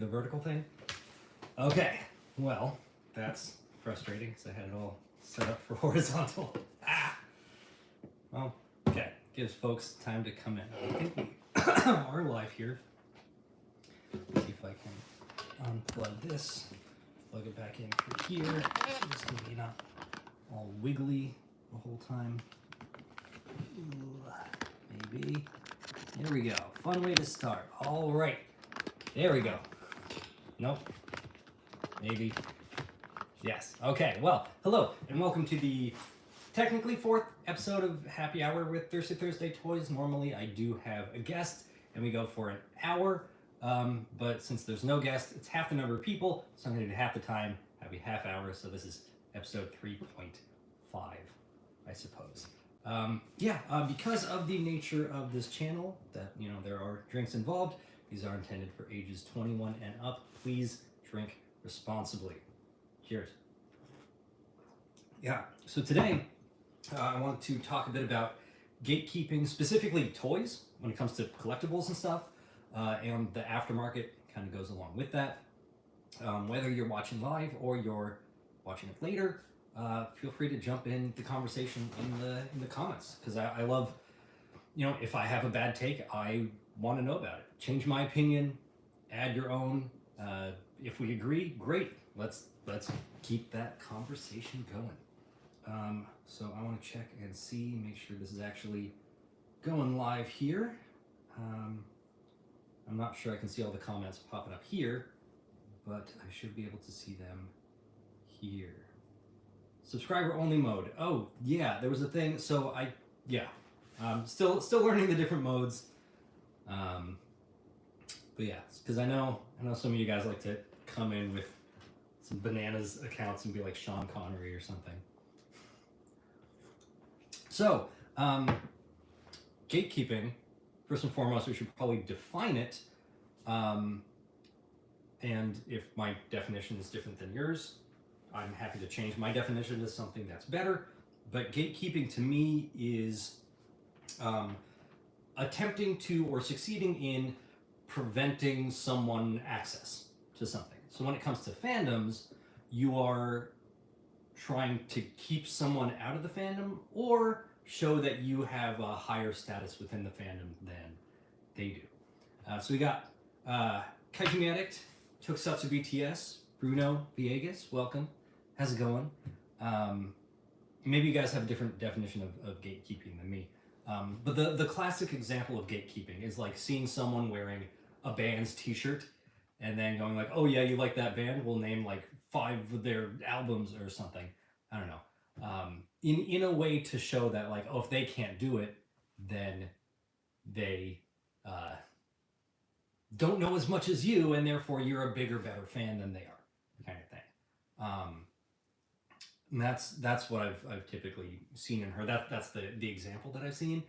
The vertical thing? Okay, well, that's frustrating because I had it all set up for horizontal. Well, okay, gives folks time to come in. I think we are live here. Let's see if I can unplug this, plug it back in through here, so this can be not all wiggly the whole time. Maybe. There we go. Fun way to start. All right. There we go. Nope. Maybe. Yes. Okay. Well, hello and welcome to the technically fourth episode of Happy Hour with Thirsty Thursday Toys. Normally I do have a guest and we go for an hour, but since there's no guest, it's half the number of people, so I'm going to do half the time, have a half hour, so this is episode 3.5, I suppose. Because of the nature of this channel, that, you know, there are drinks involved, these are intended for ages 21 and up. Please drink responsibly. Cheers. Yeah, so today I want to talk a bit about gatekeeping, specifically toys, when it comes to collectibles and stuff, and the aftermarket kind of goes along with that. Whether you're watching live or you're watching it later, feel free to jump in the conversation in the comments, because I love, you know, if I have a bad take, I want to know about it. Change my opinion, add your own. If we agree, great. Let's keep that conversation going. So I want to check and see, make sure this is actually going live here. I'm not sure I can see all the comments popping up here, but I should be able to see them here. Subscriber only mode. Oh yeah, there was a thing. So still learning the different modes. But yeah, because I know some of you guys like to come in with some bananas accounts and be like Sean Connery or something. So, gatekeeping, first and foremost, we should probably define it. And if my definition is different than yours, I'm happy to change my definition to something that's better. But gatekeeping to me is attempting to or succeeding in preventing someone access to something. So when it comes to fandoms, you are trying to keep someone out of the fandom or show that you have a higher status within the fandom than they do. So we got Kaiju Addict, Tokusatsu BTS, Bruno Villegas, welcome. How's it going? Maybe you guys have a different definition of gatekeeping than me. But the classic example of gatekeeping is like seeing someone wearing a band's t-shirt and then going like, oh yeah, you like that band? We'll name like 5 of their albums or something. I don't know. In a way to show that like, oh, if they can't do it, then they don't know as much as you, and therefore you're a bigger, better fan than they are, kind of thing. And that's what I've typically seen in her. That's the example that I've seen,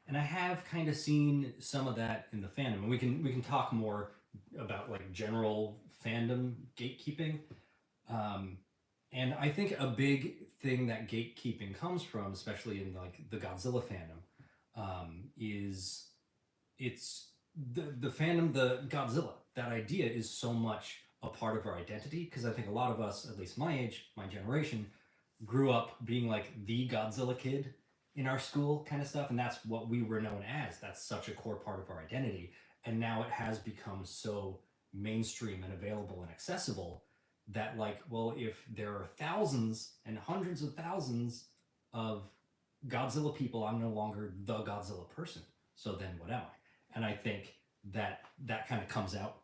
and I have kind of seen some of that in the fandom. And we can talk more about like general fandom gatekeeping. And I think a big thing that gatekeeping comes from, especially in like the Godzilla fandom, is it's the fandom, the Godzilla. That idea is so much a part of our identity, because I think a lot of us, at least my age, my generation, grew up being like the Godzilla kid in our school kind of stuff, and that's what we were known as. That's such a core part of our identity, and now it has become so mainstream and available and accessible that like, well, if there are thousands and hundreds of thousands of Godzilla people, I'm no longer the Godzilla person, so then what am I? And I think that kind of comes out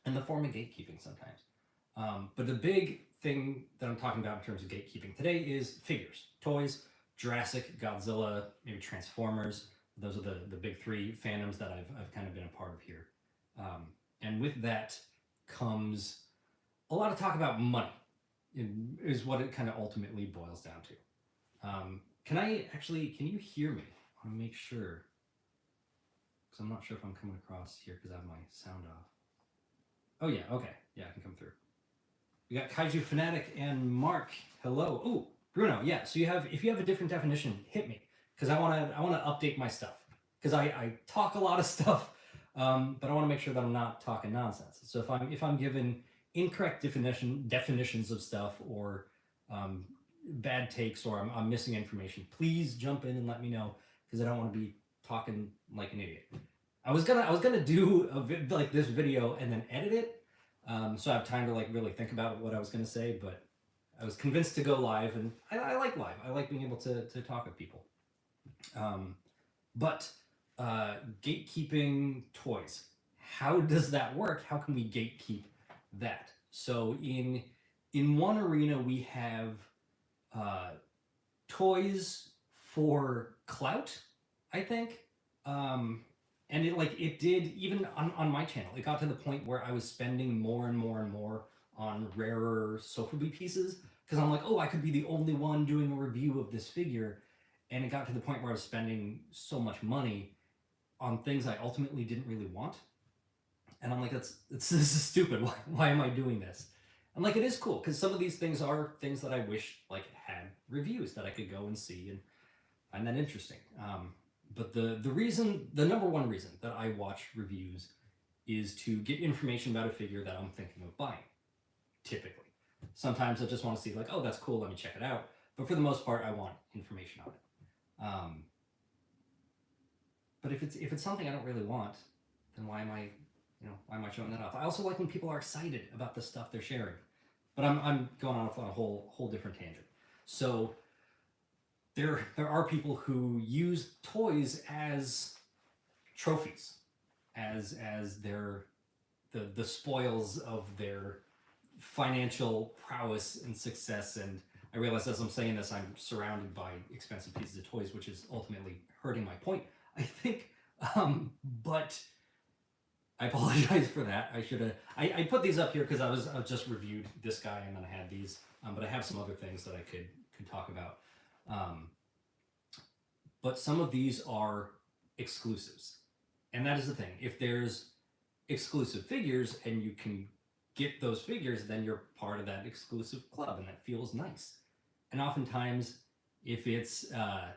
in the form of gatekeeping sometimes. But the big thing that I'm talking about in terms of gatekeeping today is figures, toys, Jurassic, Godzilla, maybe Transformers. Those are the big 3 fandoms that I've kind of been a part of here. And with that comes a lot of talk about money, is what it kind of ultimately boils down to. Can you hear me? I want to make sure, because I'm not sure if I'm coming across here because I have my sound off. Oh yeah, okay, yeah, I can come through. We got Kaiju Fanatic and Mark. Hello. Oh, Bruno. Yeah. So if you have a different definition, hit me, because I want to update my stuff, because I talk a lot of stuff But I want to make sure that I'm not talking nonsense. So if I'm given incorrect definitions of stuff, or um, bad takes, or I'm missing information, please jump in and let me know, because I don't want to be talking like an idiot. I was gonna do like this video and then edit it, so I have time to like really think about what I was gonna say. But I was convinced to go live, and I like live. I like being able to talk with people. Um, but gatekeeping toys. How does that work? How can we gatekeep that? So in one arena we have uh, toys for clout, I think. Um, and it did, even on my channel, it got to the point where I was spending more and more and more on rarer Sofubi pieces, because I'm like, oh, I could be the only one doing a review of this figure. And it got to the point where I was spending so much money on things I ultimately didn't really want. And I'm like, this is stupid. Why am I doing this? And like, it is cool, because some of these things are things that I wish like had reviews that I could go and see and find that interesting. But the number one reason that I watch reviews is to get information about a figure that I'm thinking of buying. Typically, sometimes I just want to see like, oh, that's cool, let me check it out. But for the most part, I want information on it. But if it's something I don't really want, then why am I showing that off? I also like when people are excited about the stuff they're sharing. But I'm going off on a whole different tangent. So there are people who use toys as trophies, as their the spoils of their financial prowess and success. And I realize as I'm saying this, I'm surrounded by expensive pieces of toys, which is ultimately hurting my point, I think. But I apologize for that. I should have. I put these up here because I just reviewed this guy, and then I had these. But I have some other things that I could talk about. But some of these are exclusives, and that is the thing. If there's exclusive figures and you can get those figures, then you're part of that exclusive club, and that feels nice. And oftentimes, if it's a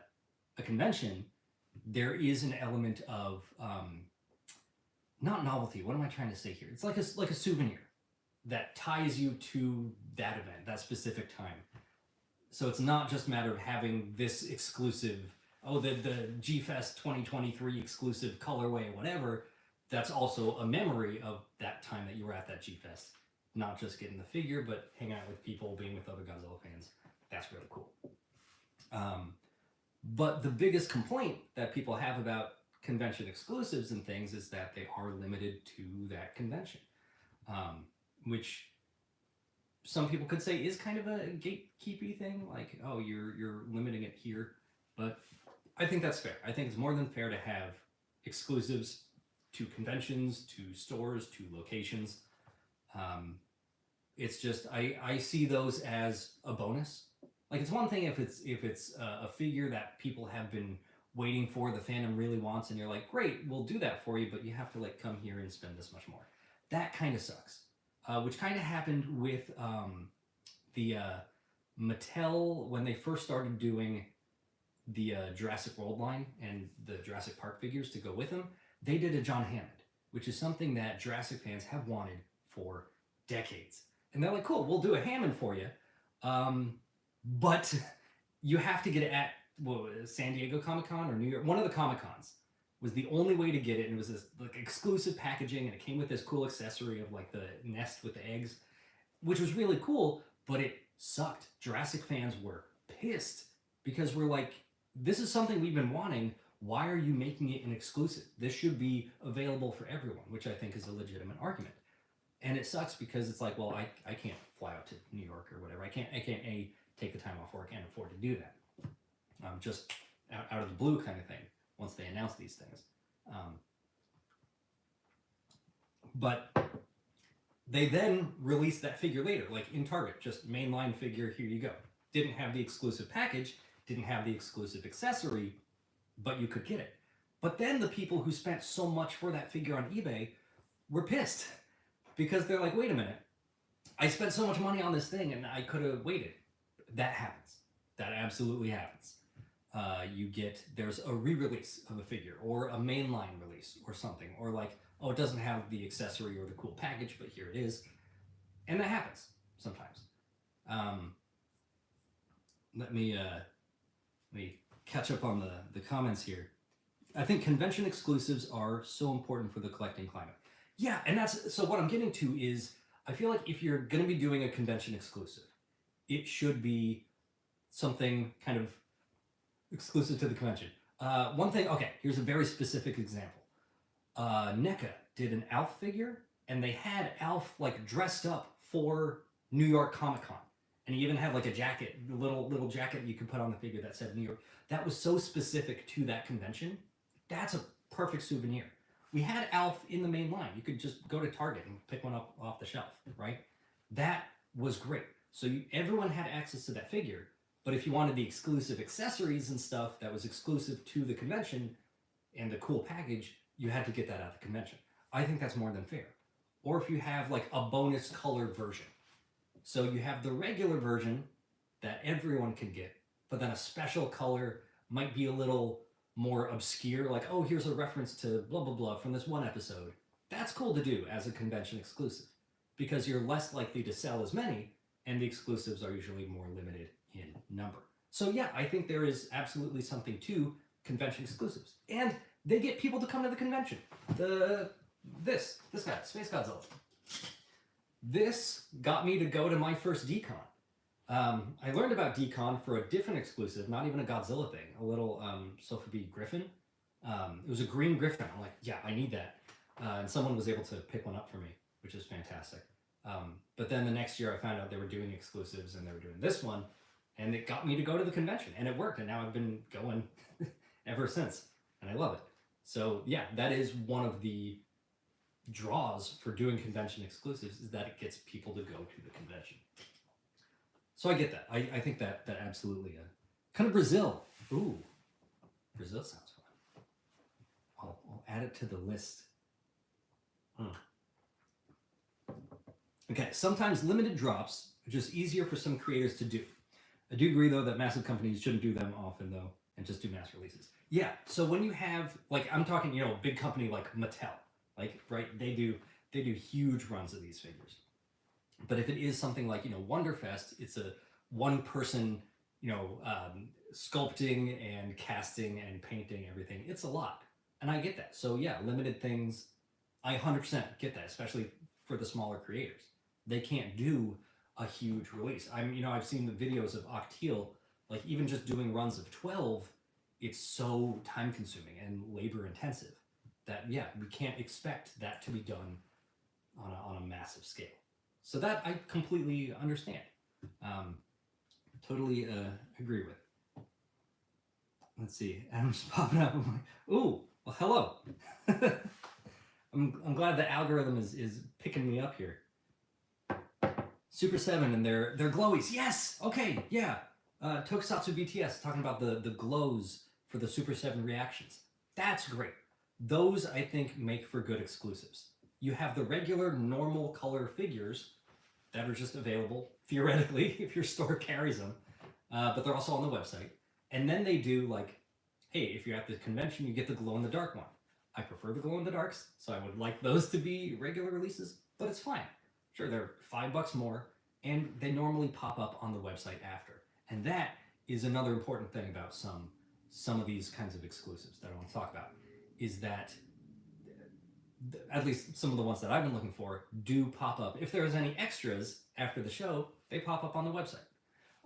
convention, there is an element of not novelty. What am I trying to say here? It's like a souvenir that ties you to that event, that specific time. So it's not just a matter of having this exclusive, oh, the G Fest 2023 exclusive colorway or whatever. That's also a memory of that time that you were at that G Fest. Not just getting the figure, but hanging out with people, being with other Godzilla fans. That's really cool. But the biggest complaint that people have about convention exclusives and things is that they are limited to that convention, which some people could say is kind of a gatekeepy thing, like, oh, you're limiting it here. But I think that's fair. I think it's more than fair to have exclusives to conventions, to stores, to locations. It's just I see those as a bonus. Like, it's one thing if it's a figure that people have been waiting for, the fandom really wants, and you're like, great, we'll do that for you, but you have to like come here and spend this much more. That kind of sucks. Which kind of happened with the Mattel when they first started doing the Jurassic World line and the Jurassic Park figures to go with them. They did a John Hammond, which is something that Jurassic fans have wanted for decades. And they're like, cool, we'll do a Hammond for you. But you have to get it at San Diego Comic-Con or New York. One of the Comic-Cons was the only way to get it, and it was this like exclusive packaging, and it came with this cool accessory of like the nest with the eggs, which was really cool, but it sucked. Jurassic fans were pissed because we're like, this is something we've been wanting. Why are you making it an exclusive? This should be available for everyone, which I think is a legitimate argument. And it sucks because it's like, well, I can't fly out to New York or whatever. I can't take the time off work and afford to do that. Just out of the blue kind of thing once they announce these things. But they then released that figure later, like in Target, just mainline figure, here you go. Didn't have the exclusive package, didn't have the exclusive accessory, but you could get it. But then the people who spent so much for that figure on eBay were pissed because they're like, wait a minute, I spent so much money on this thing and I could have waited. That happens. That absolutely happens. There's a re-release of a figure or a mainline release or something, or like oh, it doesn't have the accessory or the cool package, but here it is. And that happens sometimes. Um, let me catch up on the comments here. I think convention exclusives are so important for the collecting climate. Yeah, and that's so what I'm getting to is I feel like if you're going to be doing a convention exclusive, it should be something kind of exclusive to the convention. One thing, okay, here's a very specific example. NECA did an Alf figure, and they had Alf like dressed up for New York Comic Con, and he even had like a jacket, little jacket you could put on the figure that said New York. That was so specific to that convention. That's a perfect souvenir. We had Alf in the main line. You could just go to Target and pick one up off the shelf, right? That was great. So everyone had access to that figure. But if you wanted the exclusive accessories and stuff that was exclusive to the convention and the cool package, you had to get that at the convention. I think that's more than fair. Or if you have like a bonus color version. So you have the regular version that everyone can get, but then a special color might be a little more obscure, like, oh, here's a reference to blah, blah, blah from this one episode. That's cool to do as a convention exclusive because you're less likely to sell as many, and the exclusives are usually more limited in number. So yeah, I think there is absolutely something to convention exclusives. And they get people to come to the convention. This guy, Space Godzilla. This got me to go to my first decon. I learned about decon for a different exclusive, not even a Godzilla thing, a little Sophie Griffin. It was a green Griffin. I'm like, yeah, I need that. And someone was able to pick one up for me, which is fantastic. But then the next year I found out they were doing exclusives and they were doing this one, and it got me to go to the convention, and it worked, and now I've been going ever since, and I love it. So yeah, that is one of the draws for doing convention exclusives, is that it gets people to go to the convention. So I get that. I think that absolutely kind of Brazil. Ooh, Brazil sounds fun. I'll add it to the list. Okay, sometimes limited drops are just easier for some creators to do. I do agree though that massive companies shouldn't do them often though, and just do mass releases. Yeah, so when you have, like, I'm talking, a big company like Mattel, like, right, they do huge runs of these figures. But if it is something like, Wonderfest, it's a one person, sculpting and casting and painting everything. It's a lot. And I get that. So yeah, limited things, I 100% get that, especially for the smaller creators. They can't do a huge release. I've seen the videos of Octeal, like even just doing runs of 12, it's so time consuming and labor intensive that, yeah, we can't expect that to be done on a massive scale. So that I completely understand. Totally agree with. Let's see. Adam's popping up. I'm like, ooh, well, hello. I'm glad the algorithm is picking me up here. Super 7 and their glowies. Yes! Okay, yeah. Tokusatsu BTS talking about the glows for the Super 7 reactions. That's great. Those, I think, make for good exclusives. You have the regular, normal color figures that are just available, theoretically, if your store carries them. But they're also on the website. And then they do, like, hey, if you're at the convention, you get the glow-in-the-dark one. I prefer the glow-in-the-darks, so I would like those to be regular releases, but it's fine. Sure, they're $5 more, and they normally pop up on the website after. And that is another important thing about some of these kinds of exclusives that I want to talk about, is that at least some of the ones that I've been looking for do pop up. If there's any extras after the show, they pop up on the website.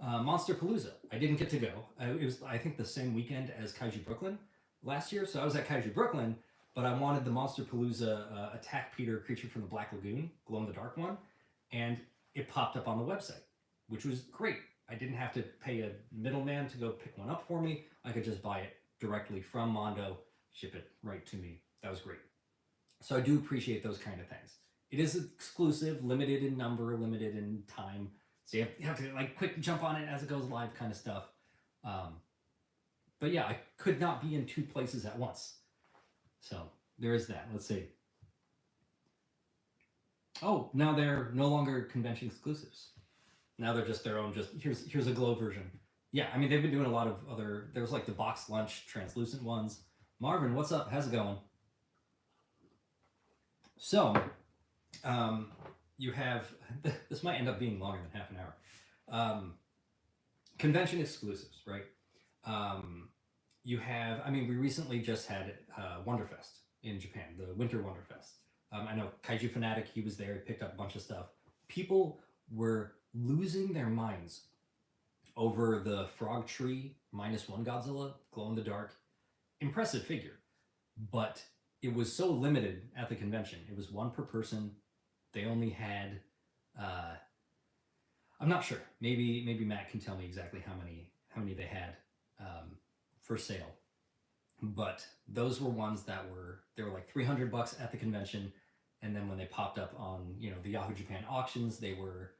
Monster Palooza, I didn't get to go. It was, I think, the same weekend as Kaiju Brooklyn last year, so I was at Kaiju Brooklyn, but I wanted the Monster Palooza Attack Peter Creature from the Black Lagoon, glow-in-the-dark one, and it popped up on the website, which was great. I didn't have to pay a middleman to go pick one up for me. I could just buy it directly from Mondo, ship it right to me. That was great. So I do appreciate those kind of things. It is exclusive, limited in number, limited in time, so you have to like quick jump on it as it goes live kind of stuff. But yeah, I could not be in two places at once. So there is that. Let's see. Oh, now they're no longer convention exclusives. Now they're just their own, just here's a glow version. Yeah, I mean, they've been doing a lot of other, there's like the box lunch translucent ones. Marvin, what's up? How's it going? So you have this might end up being longer than half an hour. Convention exclusives, right? Um, you have, I mean, we recently just had Wonderfest in Japan, the Winter Wonderfest. I know Kaiju Fanatic, he was there, he picked up a bunch of stuff. People were losing their minds over the Frog Tree -1 Godzilla, glow in the dark. Impressive figure, but it was so limited at the convention. It was one per person. They only had, uh, I'm not sure. Maybe Matt can tell me exactly how many they had for sale. But those were ones that they were like $300 at the convention, and then when they popped up on the Yahoo Japan auctions, they were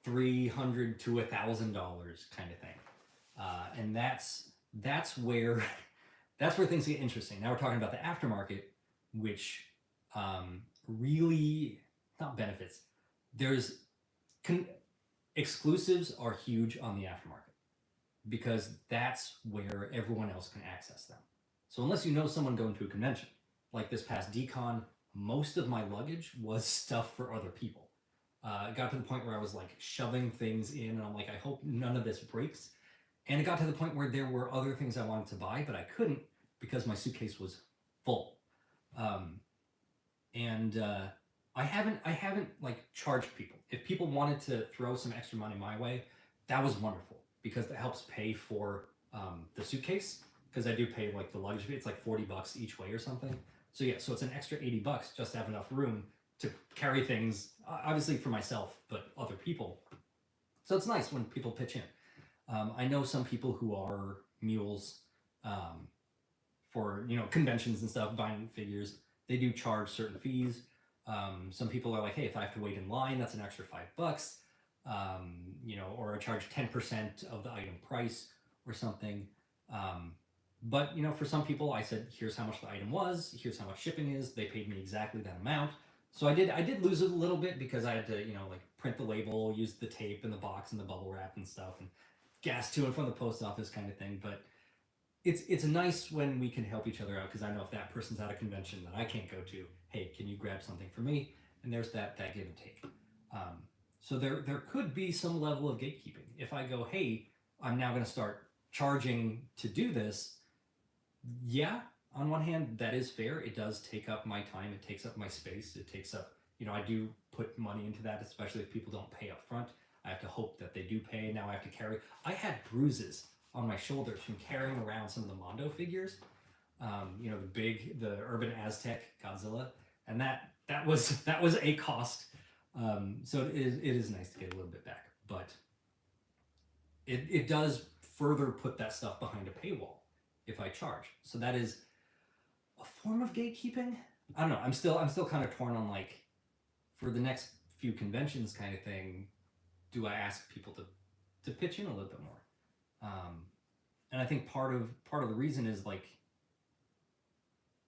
$300 to $1,000 kind of thing, and that's where that's where things get interesting. Now we're talking about the aftermarket, which really not benefits. There's exclusives are huge on the aftermarket because that's where everyone else can access them. So unless you know someone going to a convention, like this past decon, most of my luggage was stuff for other people. It got to the point where I was like shoving things in, and I'm like, I hope none of this breaks. And it got to the point where there were other things I wanted to buy, but I couldn't because my suitcase was full. And I haven't like charged people. If people wanted to throw some extra money my way, that was wonderful because that helps pay for the suitcase. Because I do pay like the luggage fee. It's like $40 each way or something. So yeah, so it's an extra $80 just to have enough room to carry things, obviously for myself, but other people. So it's nice when people pitch in. I know some people who are mules for conventions and stuff, buying figures. They do charge certain fees. Some people are like, hey, if I have to wait in line, that's an extra $5. Or I charge 10% of the item price or something. But for some people, I said, here's how much the item was. Here's how much shipping is. They paid me exactly that amount. So I did lose it a little bit because I had to like print the label, use the tape and the box and the bubble wrap and stuff, and gas to and from the post office kind of thing. But it's nice when we can help each other out because I know if that person's at a convention that I can't go to, hey, can you grab something for me? And there's that give and take. So there could be some level of gatekeeping. If I go, hey, I'm now going to start charging to do this. Yeah, on one hand, that is fair. It does take up my time. It takes up my space. It takes up, I do put money into that, especially if people don't pay up front. I have to hope that they do pay. Now I have to carry. I had bruises on my shoulders from carrying around some of the Mondo figures. The Urban Aztec Godzilla, and that was a cost. So it is nice to get a little bit back, but it does further put that stuff behind a paywall if I charge. So that is a form of gatekeeping. I don't know. I'm still kind of torn on like for the next few conventions kind of thing. Do I ask people to pitch in a little bit more? And I think part of the reason is like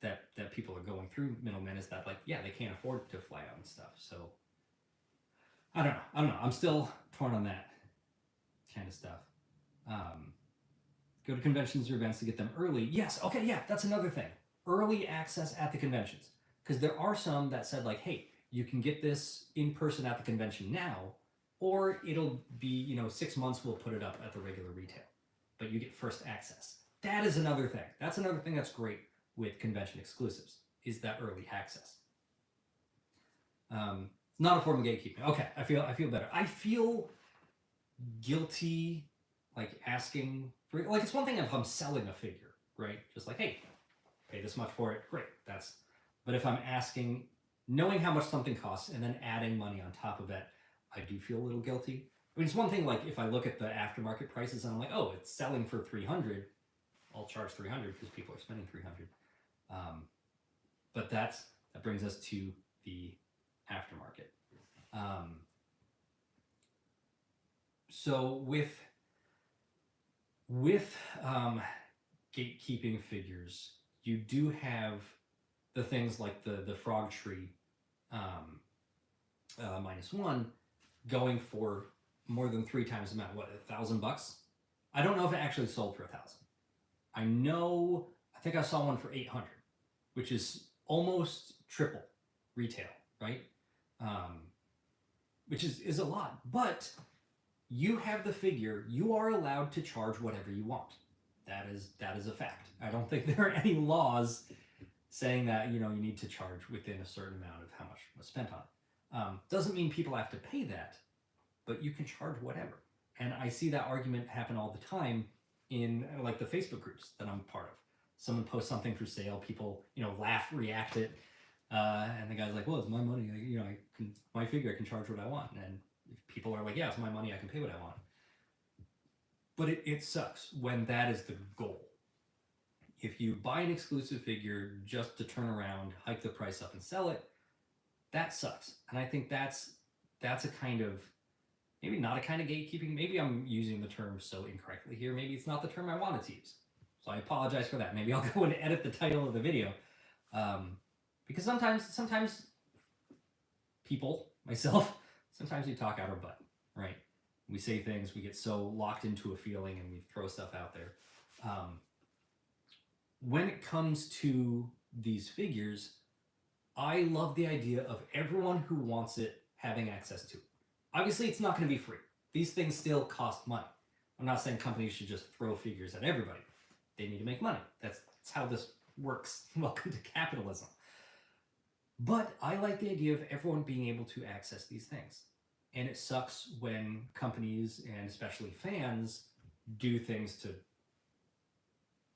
that people are going through middlemen is that like they can't afford to fly out and stuff. So I don't know. I'm still torn on that kind of stuff. Go to conventions or events to get them early. Yes. Okay. Yeah. That's another thing. Early access at the conventions, because there are some that said like, hey, you can get this in person at the convention now, or it'll be 6 months. We'll put it up at the regular retail, but you get first access. That is another thing. That's another thing that's great with convention exclusives is that early access. It's not a form of gatekeeping. Okay, I feel better. I feel guilty like asking for like it's one thing if I'm selling a figure, right? Just like, hey, pay this much for it. Great. But if I'm asking, knowing how much something costs and then adding money on top of it, I do feel a little guilty. I mean, it's one thing like if I look at the aftermarket prices and I'm like, oh, it's selling for $300, I'll charge $300 because people are spending $300. But that brings us to the aftermarket. So with gatekeeping figures, you do have the things like the frog tree -1 going for more than 3 times the amount. What, $1,000? I don't know if it actually sold for 1,000. I think I saw one for 800, which is almost triple retail, right? Um, which is a lot, but you have the figure. You are allowed to charge whatever you want. That is a fact. I don't think there are any laws saying that you need to charge within a certain amount of how much was spent on it. Doesn't mean people have to pay that, but you can charge whatever. And I see that argument happen all the time in like the Facebook groups that I'm part of. Someone posts something for sale, people laugh, react it, and the guy's like, "Well, it's my money. My figure. I can charge what I want." And if people are like, "Yeah, it's my money. I can pay what I want." But it sucks when that is the goal. If you buy an exclusive figure just to turn around, hike the price up, and sell it, that sucks. And I think that's a kind of, maybe not a kind of gatekeeping. Maybe I'm using the term so incorrectly here. Maybe it's not the term I wanted to use. So I apologize for that. Maybe I'll go and edit the title of the video. Because sometimes people, myself, sometimes we talk out our butt, right? We say things, we get so locked into a feeling and we throw stuff out there. When it comes to these figures, I love the idea of everyone who wants it having access to it. Obviously, it's not going to be free. These things still cost money. I'm not saying companies should just throw figures at everybody. They need to make money. That's how this works. Welcome to capitalism. But I like the idea of everyone being able to access these things. And it sucks when companies, and especially fans, do things to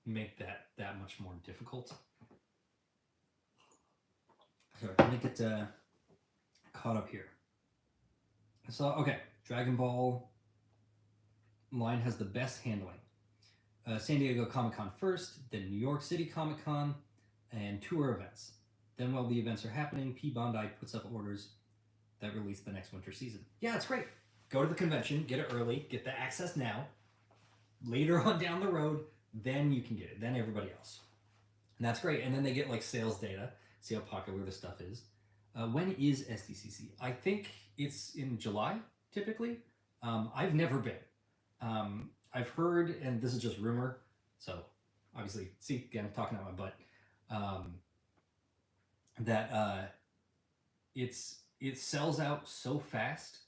make that much more difficult. Sorry, let me get caught up here. So, okay, Dragon Ball line has the best handling. San Diego Comic-Con first, then New York City Comic-Con, and tour events. Then while the events are happening, P. Bondi puts up orders that release the next winter season. Yeah, it's great. Go to the convention, get it early, get the access now. Later on down the road, then you can get it. Then everybody else. And that's great. And then they get like sales data, see how popular the stuff is. When is SDCC? I think it's in July, typically. I've never been. I've heard, and this is just rumor, so obviously, see, again, I'm talking out my butt, that it sells out so fast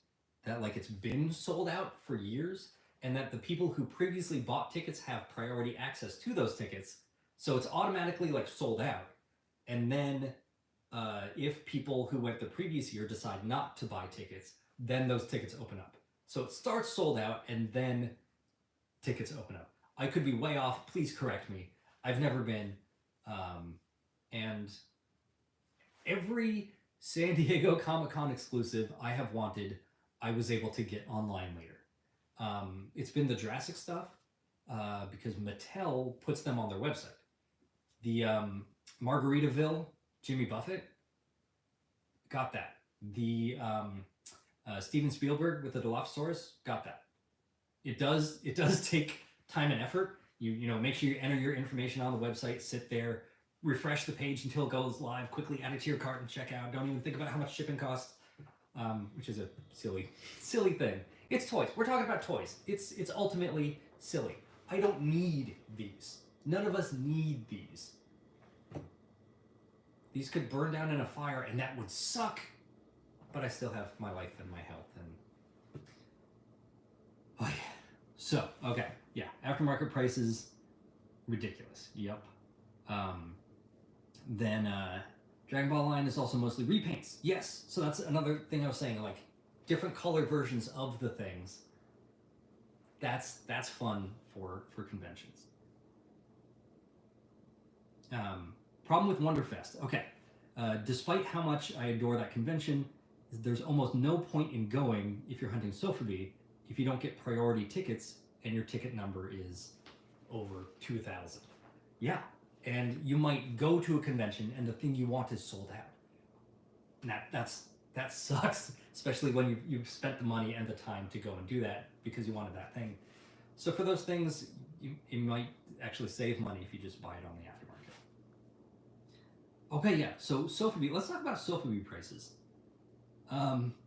that like it's been sold out for years, and that the people who previously bought tickets have priority access to those tickets, so it's automatically like sold out. And then if people who went the previous year decide not to buy tickets, then those tickets open up. So it starts sold out, and then tickets open up. I could be way off. Please correct me. I've never been. And every San Diego Comic-Con exclusive I have wanted, I was able to get online later. It's been the Jurassic stuff because Mattel puts them on their website. The Margaritaville Jimmy Buffett, got that. The Steven Spielberg with the Dilophosaurus, got that. It does take time and effort. You make sure you enter your information on the website, sit there, refresh the page until it goes live, quickly add it to your cart and check out. Don't even think about how much shipping costs, which is a silly thing. It's toys. We're talking about toys. It's ultimately silly. I don't need these. None of us need these. These could burn down in a fire, and that would suck. But I still have my life and my health, and oh yeah. So okay, yeah, aftermarket prices, ridiculous. Yep. Then Dragon Ball line is also mostly repaints. Yes, so that's another thing I was saying. Like different color versions of the things. That's fun for conventions. Problem with Wonderfest. Okay, despite how much I adore that convention, there's almost no point in going if you're hunting Sofubi if you don't get priority tickets and your ticket number is over 2,000. Yeah, and you might go to a convention and the thing you want is sold out. And that sucks, especially when you've spent the money and the time to go and do that because you wanted that thing. So for those things, you might actually save money if you just buy it on the aftermarket. Okay, yeah, so Sofubi, let's talk about Sofubi prices.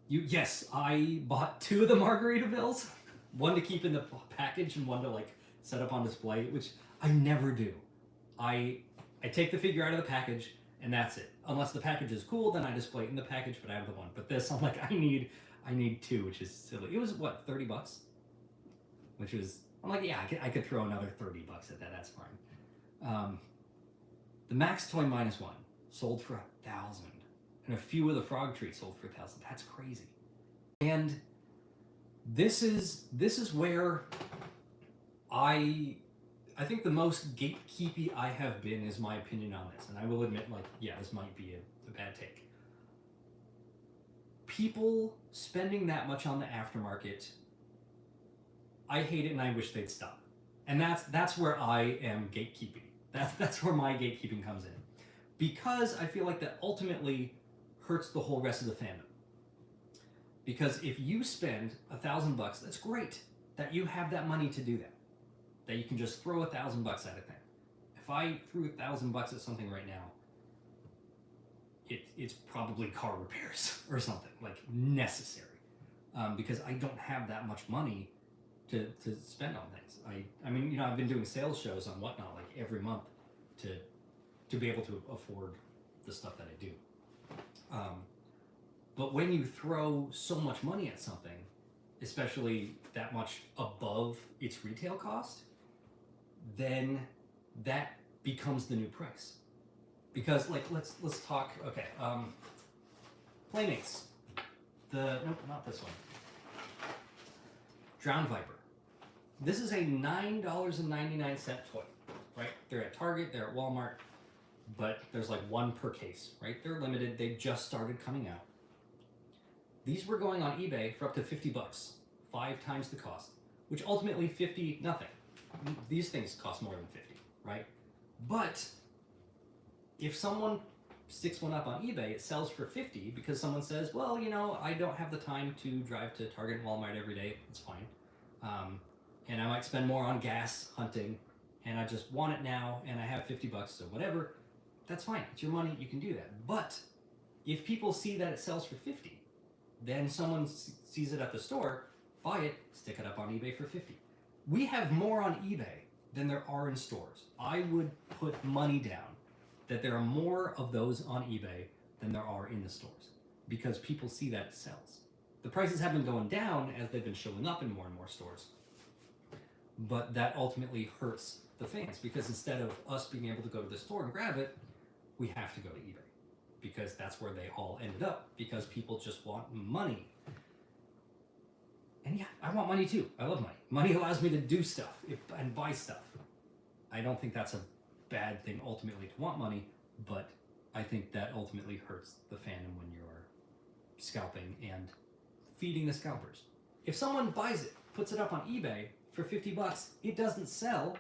Yes, I bought 2 of the Margaritavilles, one to keep in the package and one to like set up on display, which I never do. I take the figure out of the package, and that's it. Unless the package is cool, then I display it in the package, but I have the one. But this, I'm like, I need two, which is silly. It was what, $30, which was, I'm like, yeah, I could throw another $30 at that. That's fine. The Max Toy -1 sold for 1,000, and a few of the Frog Trees sold for 1,000. That's crazy. And this is where I think the most gatekeepy I have been is my opinion on this. And I will admit, like, yeah, this might be a bad take. People spending that much on the aftermarket, I hate it and I wish they'd stop. And that's where I am gatekeeping. That's where my gatekeeping comes in. Because I feel like that ultimately hurts the whole rest of the fandom. Because if you spend $1,000, that's great that you have that money to do that. That you can just throw $1,000 at a thing. If I threw $1,000 at something right now, it's probably car repairs or something like necessary, because I don't have that much money to spend on things. I mean, you know, I've been doing sales shows on whatnot like every month to be able to afford the stuff that I do. But when you throw so much money at something, especially that much above its retail cost, then that becomes the new price. Because like let's talk. Okay, Playmates. Nope, not this one. Drowned Viper. This is a $9.99 toy, right? They're at Target, they're at Walmart, but there's like one per case, right? They're limited. They just started coming out. These were going on eBay for up to $50, 5 times the cost, which ultimately 50 nothing. These things cost more than 50, right? But if someone sticks one up on eBay, it sells for 50 because someone says, well, you know, I don't have the time to drive to Target and Walmart every day. It's fine. And I might spend more on gas hunting, and I just want it now, and I have $50, so whatever. That's fine. It's your money. You can do that. But if people see that it sells for 50, then someone sees it at the store, buy it, stick it up on eBay for 50. We have more on eBay than there are in stores. I would put money down that there are more of those on eBay than there are in the stores because people see that it sells. The prices have been going down as they've been showing up in more and more stores, but that ultimately hurts the fans because instead of us being able to go to the store and grab it, we have to go to eBay because that's where they all ended up because people just want money. And yeah, I want money too. I love money. Money allows me to do stuff and buy stuff. I don't think that's a bad thing ultimately to want money, but I think that ultimately hurts the fandom when you're scalping and feeding the scalpers. If someone buys it, puts it up on eBay for $50, it doesn't sell,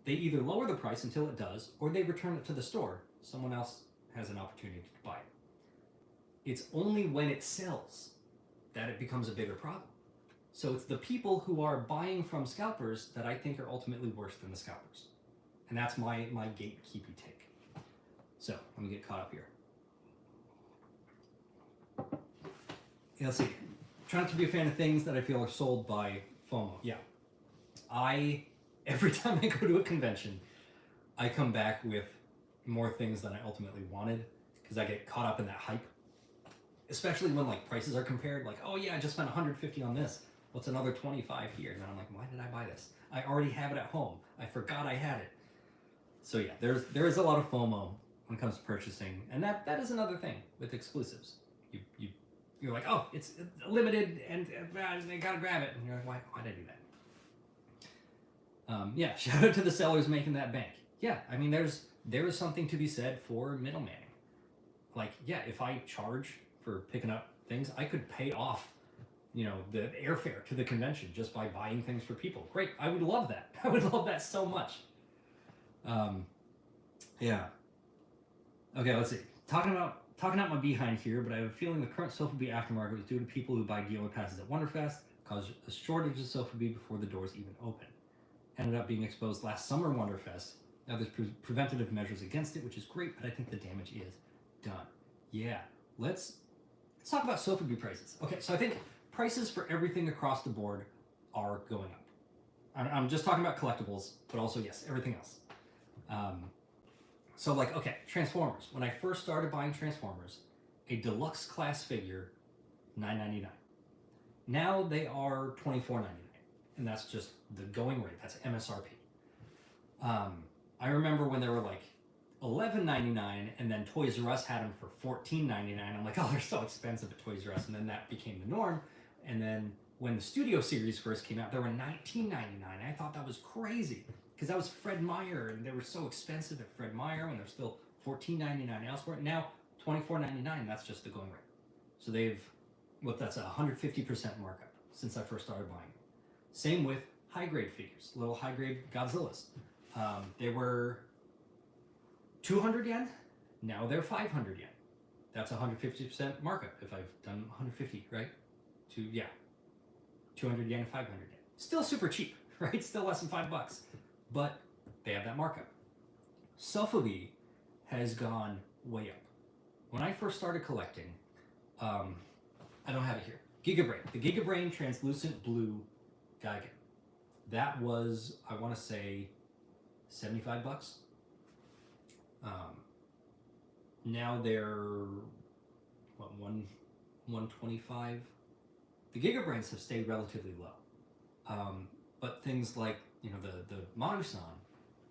they either lower the price until it does, or they return it to the store. Someone else has an opportunity to buy it. It's only when it sells that it becomes a bigger problem. So it's the people who are buying from scalpers that I think are ultimately worse than the scalpers. And that's my gatekeeping take. So let me get caught up here. Yeah, let's see. Trying not to be a fan of things that I feel are sold by FOMO. Yeah. Every time I go to a convention, I come back with more things than I ultimately wanted because I get caught up in that hype. Especially when like prices are compared, like, oh yeah, I just spent $150 on this. What's another $25 here? And then I'm like, why did I buy this? I already have it at home. I forgot I had it. So yeah, there is a lot of FOMO when it comes to purchasing, and that is another thing with exclusives. You're like, oh, it's limited, and I gotta grab it, and you're like, why did I do that? Yeah, shout out to the sellers making that bank. Yeah, I mean, there is something to be said for middlemaning. Like, yeah, if I charge for picking up things, I could pay off, you know, the airfare to the convention just by buying things for people. Great, I would love that. I would love that so much. Yeah. Okay, let's see. Talking out my behind here, but I have a feeling the current Sofubi aftermarket was due to people who buy dealer passes at Wonderfest, caused a shortage of Sofubi before the doors even opened. Ended up being exposed last summer Wonderfest. Now there's preventative measures against it, which is great, but I think the damage is done. Yeah, let's talk about Sofubi prices. Okay, so I think prices for everything across the board are going up. I'm just talking about collectibles, but also, yes, everything else. So like, okay, Transformers. When I first started buying Transformers, a deluxe class figure, $9.99. Now they are $24.99, and that's just the going rate. That's MSRP. I remember when they were like $11.99, and then Toys R Us had them for $14.99. I'm like, oh, they're so expensive at Toys R Us, and then that became the norm. And then when the Studio Series first came out, they were $19.99. I thought that was crazy because that was Fred Meyer, and they were so expensive at Fred Meyer when they're still $14.99 elsewhere. Now $24.99. That's just the going rate. So they've that's a 150% markup since I first started buying them. Same with high grade figures, little high grade Godzillas. They were 200 yen. Now they're 500 yen. That's 150% markup. If I've done 150, right? 200 yen, 500 yen. Still super cheap, right? Still less than $5, but they have that markup. Sofubi has gone way up. When I first started collecting, I don't have it here. Gigabrain, the Gigabrain translucent blue Gigan. That was, I want to say, $75. Now they're what, 125. The Gigabrains have stayed relatively low, but things like the Marusan,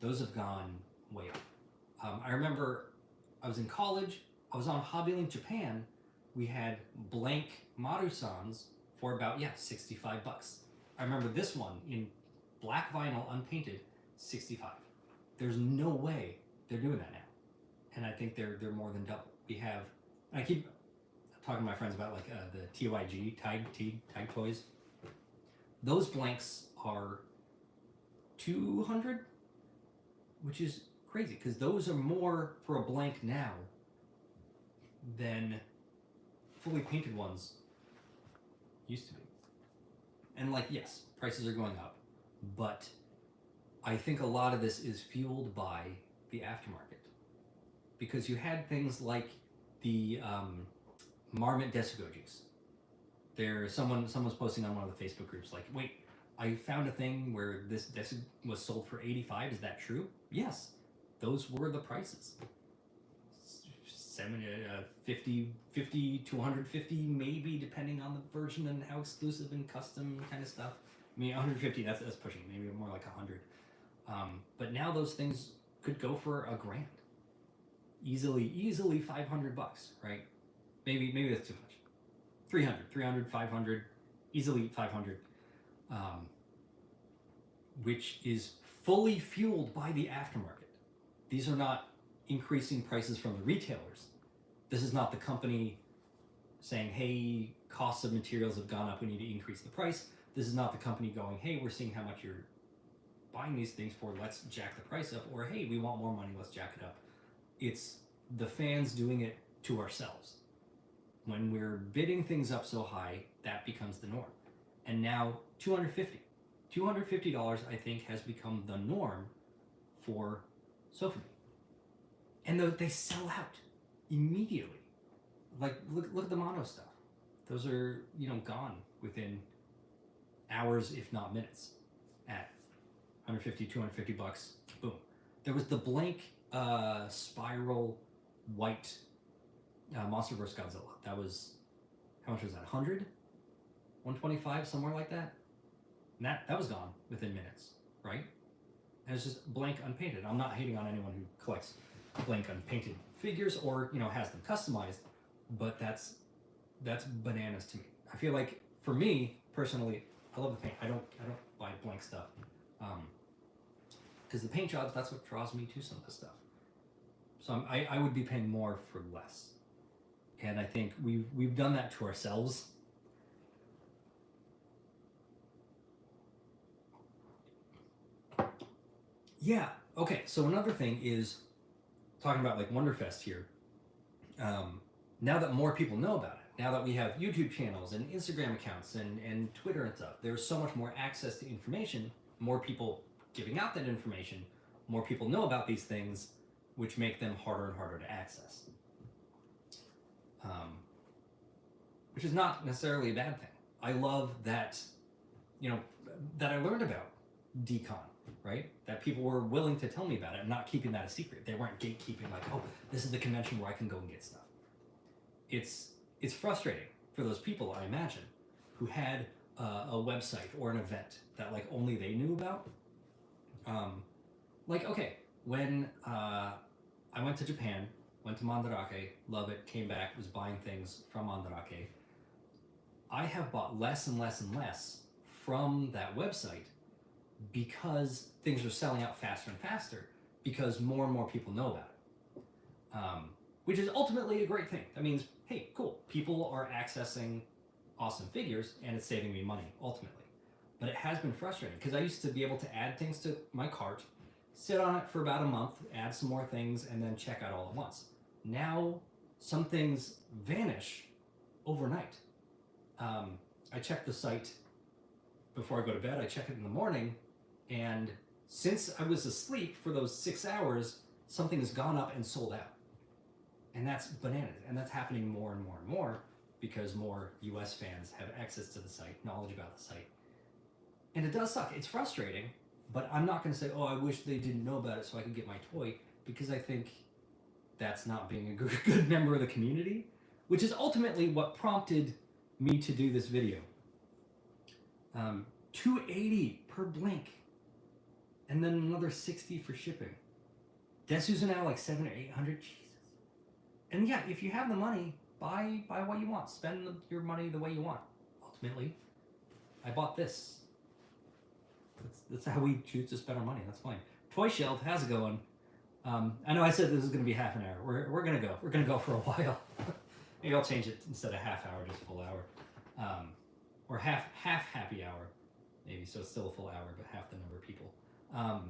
those have gone way up. I remember I was in college. I was on HobbyLink Japan. We had blank Marusans for about $65. I remember this one in black vinyl, unpainted, $65. There's no way they're doing that now, and I think they're more than double. We have, and I keep talking to my friends about like the TYG tag toys. Those blanks are 200, which is crazy because those are more for a blank now than fully painted ones used to be. And like, yes, prices are going up, but I think a lot of this is fueled by the aftermarket, because you had things like the Marmot Desugojis. Someone's posting on one of the Facebook groups like, wait, I found a thing where this Desug was sold for $85. Is that true? Yes, those were the prices. 50 to 150 maybe, depending on the version and how exclusive and custom kind of stuff. I mean, 150, that's pushing, maybe more like 100. But now those things could go for $1,000. Easily $500, right? Maybe that's too much. 300, 500, easily 500. Which is fully fueled by the aftermarket. These are not increasing prices from the retailers. This is not the company saying, hey, costs of materials have gone up, we need to increase the price. This is not the company going, hey, we're seeing how much you're buying these things for, let's jack the price up, or hey, we want more money, let's jack it up. It's the fans doing it to ourselves. When we're bidding things up so high, that becomes the norm. And now $250, I think, has become the norm for Sofubi. And they sell out immediately. Like, look at the mono stuff. Those are, gone within hours, if not minutes, at $150, $250, boom. There was the blank spiral white Monsterverse Godzilla. That was, how much was that? 100? 125, somewhere like that? And that was gone within minutes, right? And it's just blank unpainted. I'm not hating on anyone who collects blank unpainted figures or has them customized, but that's bananas to me. I feel like, for me personally, I love the paint. I don't buy blank stuff, because the paint jobs, that's what draws me to some of this stuff. So I would be paying more for less, and I think we've done that to ourselves. Yeah. Okay. So another thing is talking about like Wonderfest here. Now that more people know about it, now that we have YouTube channels and Instagram accounts and Twitter and stuff, there's so much more access to information, more people giving out that information, more people know about these things, which make them harder and harder to access. Which is not necessarily a bad thing. I love that, that I learned about decon right? That people were willing to tell me about it and not keeping that a secret. They weren't gatekeeping like, oh, this is the convention where I can go and get stuff. It's frustrating for those people, I imagine, who had a website or an event that like only they knew about. Like, okay, when I went to Japan, went to Mandarake, love it, came back, was buying things from Mandarake. I have bought less and less and less from that website because things are selling out faster and faster because more and more people know about it. Which is ultimately a great thing. That means, hey, cool, people are accessing awesome figures and it's saving me money ultimately. But it has been frustrating because I used to be able to add things to my cart, sit on it for about a month, add some more things, and then check out all at once. Now, some things vanish overnight. I check the site before I go to bed, I check it in the morning, and since I was asleep for those 6 hours, something has gone up and sold out. And that's bananas. And that's happening more and more and more because more US fans have access to the site, knowledge about the site. And it does suck. It's frustrating, but I'm not going to say, oh, I wish they didn't know about it so I could get my toy, because I think that's not being a good member of the community, which is ultimately what prompted me to do this video. $280 per blink, and then another $60 for shipping. Desu's are now like $700 or $800. Jesus. And yeah, if you have the money, buy what you want. Spend your money the way you want. Ultimately, I bought this. That's how we choose to spend our money. That's fine. Toy shelf, how's it going? I know I said this is going to be half an hour. We're gonna go. We're gonna go for a while. Maybe I'll change it instead of half hour, just full hour, or half happy hour, maybe. So it's still a full hour, but half the number of people. What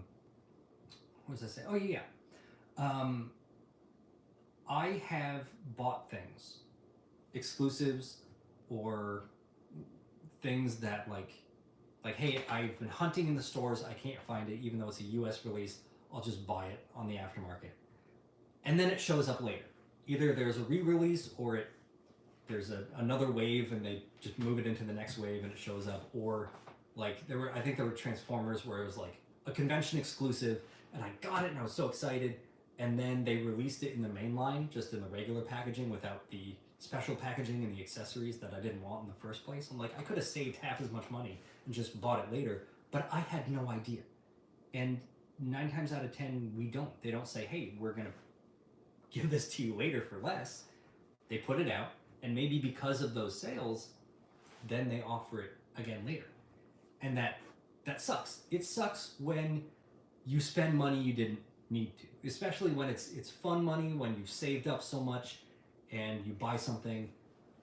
was I say? Oh yeah. I have bought things, exclusives, or things that like, hey, I've been hunting in the stores, I can't find it, even though it's a US release, I'll just buy it on the aftermarket. And then it shows up later. Either there's a re-release or there's another wave and they just move it into the next wave and it shows up. Or like I think there were Transformers where it was like a convention exclusive and I got it and I was so excited. And then they released it in the main line, just in the regular packaging without the special packaging and the accessories that I didn't want in the first place. I'm like, I could have saved half as much money and just bought it later, but I had no idea. And 9 times out of 10, we don't. They don't say, hey, we're going to give this to you later for less. They put it out, and maybe because of those sales, then they offer it again later. And that sucks. It sucks when you spend money you didn't need to, especially when it's fun money, when you've saved up so much and you buy something.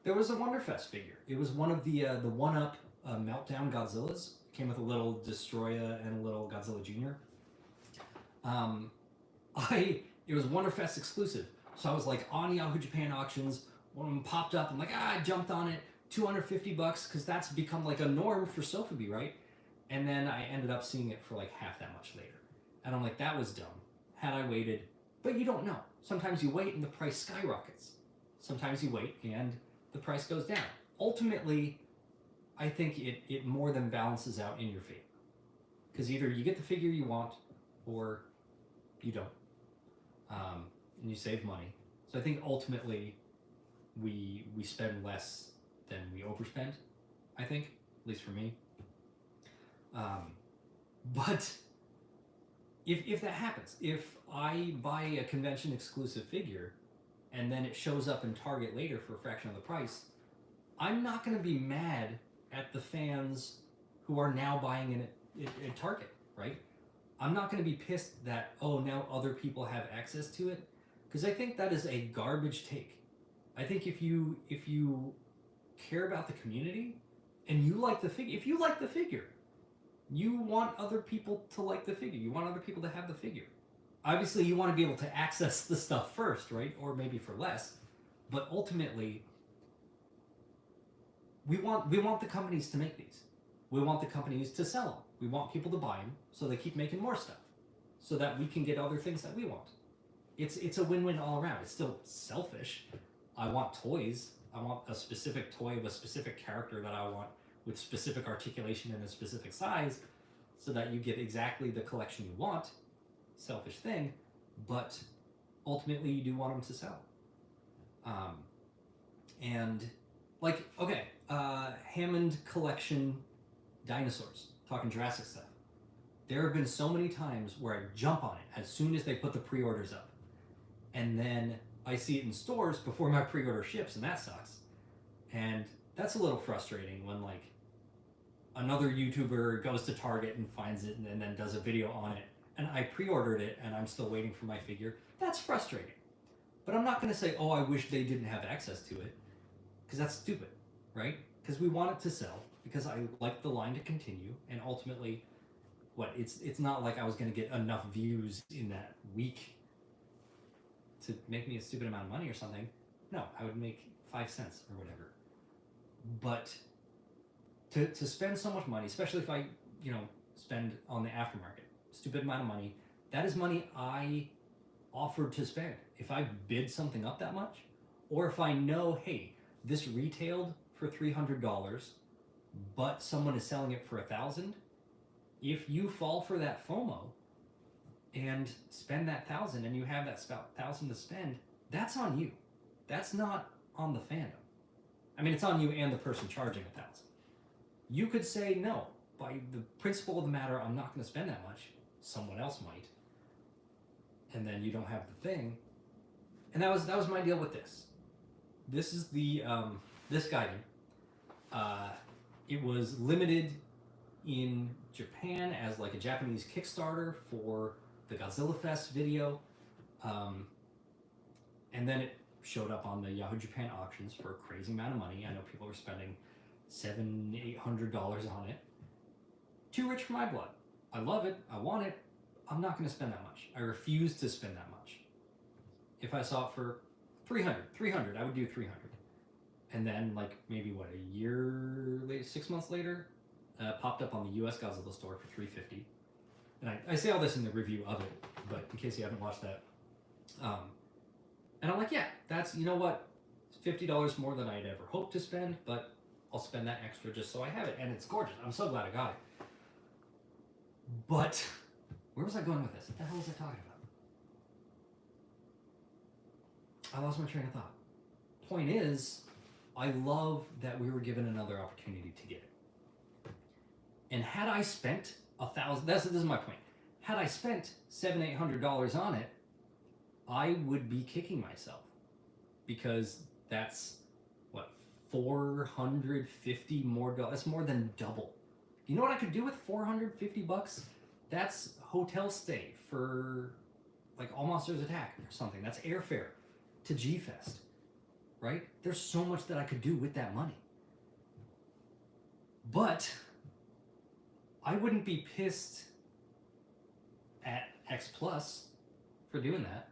There was a Wonderfest figure. It was one of the 1-up Meltdown Godzillas. Came with a little Destroya and a little Godzilla Jr. It was Wonderfest exclusive, so I was like on Yahoo Japan auctions. One of them popped up. I'm like, I jumped on it. $250 because that's become like a norm for Sofubi, right? And then I ended up seeing it for like half that much later, and I'm like, that was dumb. Had I waited, but you don't know. Sometimes you wait and the price skyrockets. Sometimes you wait and the price goes down. Ultimately, I think it more than balances out in your favor. Because either you get the figure you want or you don't. And you save money. So I think ultimately we spend less than we overspend, I think, at least for me. But if that happens, if I buy a convention exclusive figure and then it shows up in Target later for a fraction of the price, I'm not going to be mad at the fans who are now buying it at Target, right? I'm not going to be pissed that, oh, now other people have access to it, because I think that is a garbage take. I think if you care about the community and you like the figure, if you like the figure, you want other people to like the figure. You want other people to have the figure. Obviously, you want to be able to access the stuff first, right? Or maybe for less. But ultimately, we want the companies to make these. We want the companies to sell them. We want people to buy them so they keep making more stuff, so that we can get other things that we want. It's a win-win all around. It's still selfish. I want toys. I want a specific toy of a specific character that I want with specific articulation and a specific size. so that you get exactly the collection you want. Selfish thing, but ultimately you do want them to sell. And like, okay, Hammond collection dinosaurs, talking Jurassic stuff. There have been so many times where I jump on it as soon as they put the pre-orders up, and then I see it in stores before my pre-order ships, and that sucks. And that's a little frustrating when like another YouTuber goes to Target and finds it and then does a video on it, and I pre-ordered it and I'm still waiting for my figure. That's frustrating. But I'm not going to say, oh, I wish they didn't have access to it, because that's stupid, right? Because we want it to sell, because I like the line to continue, and ultimately, it's not like I was going to get enough views in that week to make me a stupid amount of money or something. No, I would make 5 cents or whatever. But to spend so much money, especially if I, spend on the aftermarket, stupid amount of money, that is money I offered to spend. If I bid something up that much, or if I know, hey, this retailed for $300, but someone is selling it for $1,000, if you fall for that FOMO and spend that $1,000 and you have that $1,000 to spend, that's on you. That's not on the fandom. I mean, it's on you and the person charging $1,000. You could say no. By the principle of the matter, I'm not going to spend that much. Someone else might. And then you don't have the thing. And that was my deal with this. This is the this guiding. It was limited in Japan as like a Japanese Kickstarter for the Godzilla Fest video, and then it showed up on the Yahoo Japan auctions for a crazy amount of money. I know people were spending $700-800 on it. Too rich for my blood. I love it. I want it. I'm not going to spend that much. I refuse to spend that much. If I saw it for $300, I would do $300. And then, like, maybe, a year later, 6 months later, popped up on the US Godzilla store for $350. And I say all this in the review of it, but in case you haven't watched that. And I'm like, yeah, that's, you know what, $50 more than I'd ever hoped to spend, but I'll spend that extra just so I have it. And it's gorgeous. I'm so glad I got it. But where was I going with this? What the hell was I talking about? I lost my train of thought. Point is, I love that we were given another opportunity to get it. And had I spent $1,000, this is my point. Had I spent $700-800 on it, I would be kicking myself, because that's what, $450 more. That's more than double. You know what I could do with $450? That's hotel stay for like All Monsters Attack or something. That's airfare to G-Fest, right? There's so much that I could do with that money. But I wouldn't be pissed at X Plus for doing that.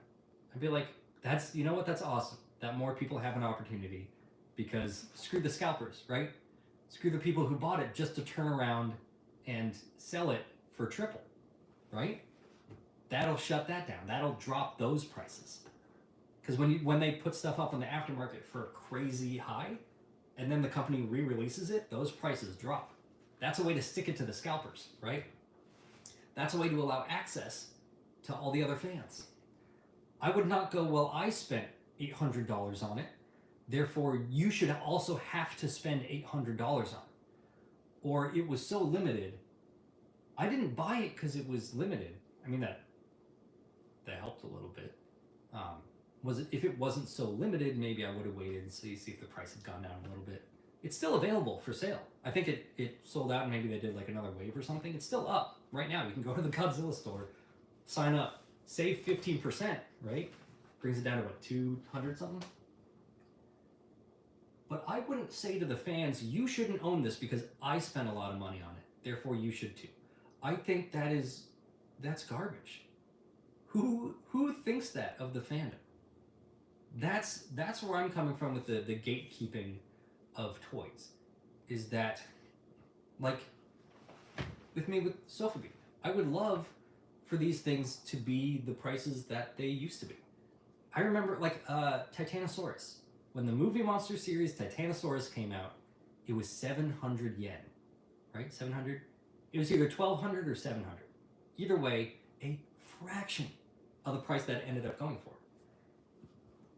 I'd be like, that's, you know what, that's awesome that more people have an opportunity, because screw the scalpers, right? Screw the people who bought it just to turn around and sell it for triple, right? That'll shut that down. That'll drop those prices. Because when they put stuff up on the aftermarket for a crazy high, and then the company re-releases it, those prices drop. That's a way to stick it to the scalpers, right? That's a way to allow access to all the other fans. I would not go, well, I spent $800 on it, therefore you should also have to spend $800 on it. Or it was so limited, I didn't buy it because it was limited. I mean, that helped a little bit. If it wasn't so limited, maybe I would have waited and see if the price had gone down a little bit. It's still available for sale. I think it sold out, and maybe they did like another wave or something. It's still up right now. You can go to the Godzilla store, sign up, save 15%, right? Brings it down to what, 200 something? But I wouldn't say to the fans, you shouldn't own this because I spent a lot of money on it, therefore you should too. I think that's garbage. Who thinks that of the fandom? That's where I'm coming from with the gatekeeping of toys. Is that, like, with me with Sophie, I would love for these things to be the prices that they used to be. I remember, like, Titanosaurus. When the movie monster series Titanosaurus came out, it was 700 yen, right? 700? It was either 1,200 or 700. Either way, a fraction of the price that it ended up going for.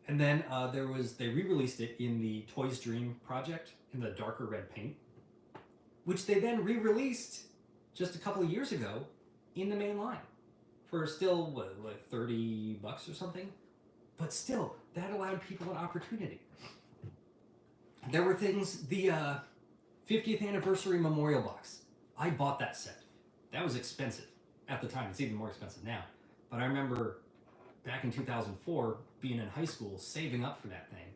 And then they re-released it in the Toys Dream project in the darker red paint, which they then re-released just a couple of years ago in the main line for still like $30 or something. But still, that allowed people an opportunity. There were things, the 50th anniversary memorial box. I bought that set. That was expensive at the time. It's even more expensive now. But I remember back in 2004 being in high school saving up for that thing.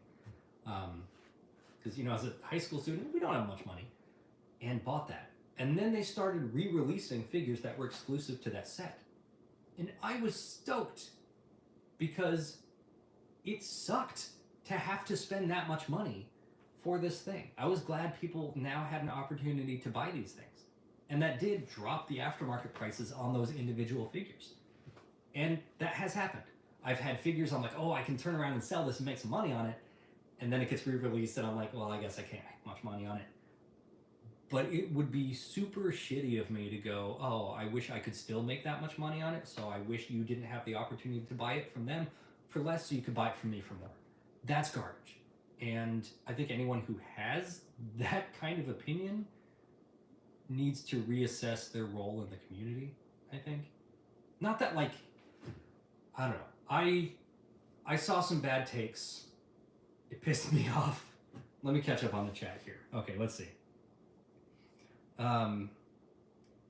Because, as a high school student, we don't have much money. And bought that. And then they started re-releasing figures that were exclusive to that set. And I was stoked because it sucked to have to spend that much money for this thing. I was glad people now had an opportunity to buy these things. And that did drop the aftermarket prices on those individual figures. And that has happened. I've had figures I'm like, oh, I can turn around and sell this and make some money on it. And then it gets re-released and I'm like, well, I guess I can't make much money on it. But it would be super shitty of me to go, oh, I wish I could still make that much money on it, so I wish you didn't have the opportunity to buy it from them for less so you could buy it from me for more. That's garbage. And I think anyone who has that kind of opinion needs to reassess their role in the community, I think. Not that, like, I don't know. I saw some bad takes. It pissed me off. Let me catch up on the chat here. Okay, let's see.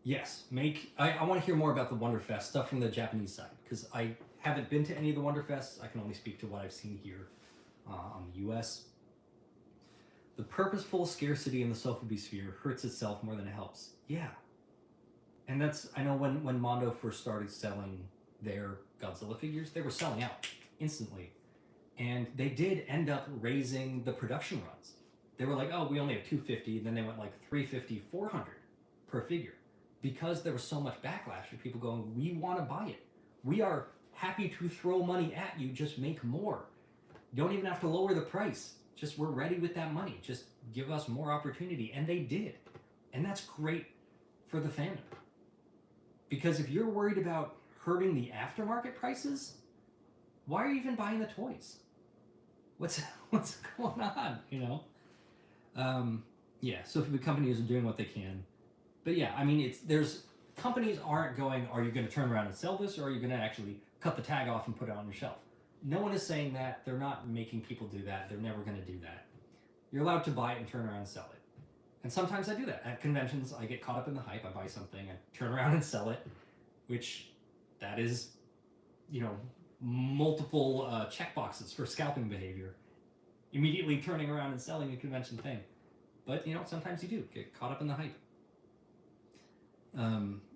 Yes, I want to hear more about the Wonderfest stuff from the Japanese side, because I haven't been to any of the Wonderfests. I can only speak to what I've seen here on the US. The purposeful scarcity in the Sofubi sphere hurts itself more than it helps. Yeah. And I know when Mondo first started selling their Godzilla figures, they were selling out instantly. And they did end up raising the production runs. They were like, oh, we only have 250, and then they went like 350, 400 per figure. Because there was so much backlash of people going, we want to buy it. We are happy to throw money at you, just make more. You don't even have to lower the price. Just we're ready with that money. Just give us more opportunity. And they did. And that's great for the fandom. Because if you're worried about hurting the aftermarket prices, why are you even buying the toys? What's going on, Yeah, so the companies are doing what they can. But yeah, I mean, companies aren't going, are you going to turn around and sell this, or are you going to actually cut the tag off and put it on your shelf? No one is saying that. They're not making people do that. They're never going to do that. You're allowed to buy it and turn around and sell it. And sometimes I do that. At conventions, I get caught up in the hype. I buy something, I turn around and sell it, which that is, multiple checkboxes for scalping behavior. Immediately turning around and selling a convention thing. But, sometimes you do get caught up in the hype.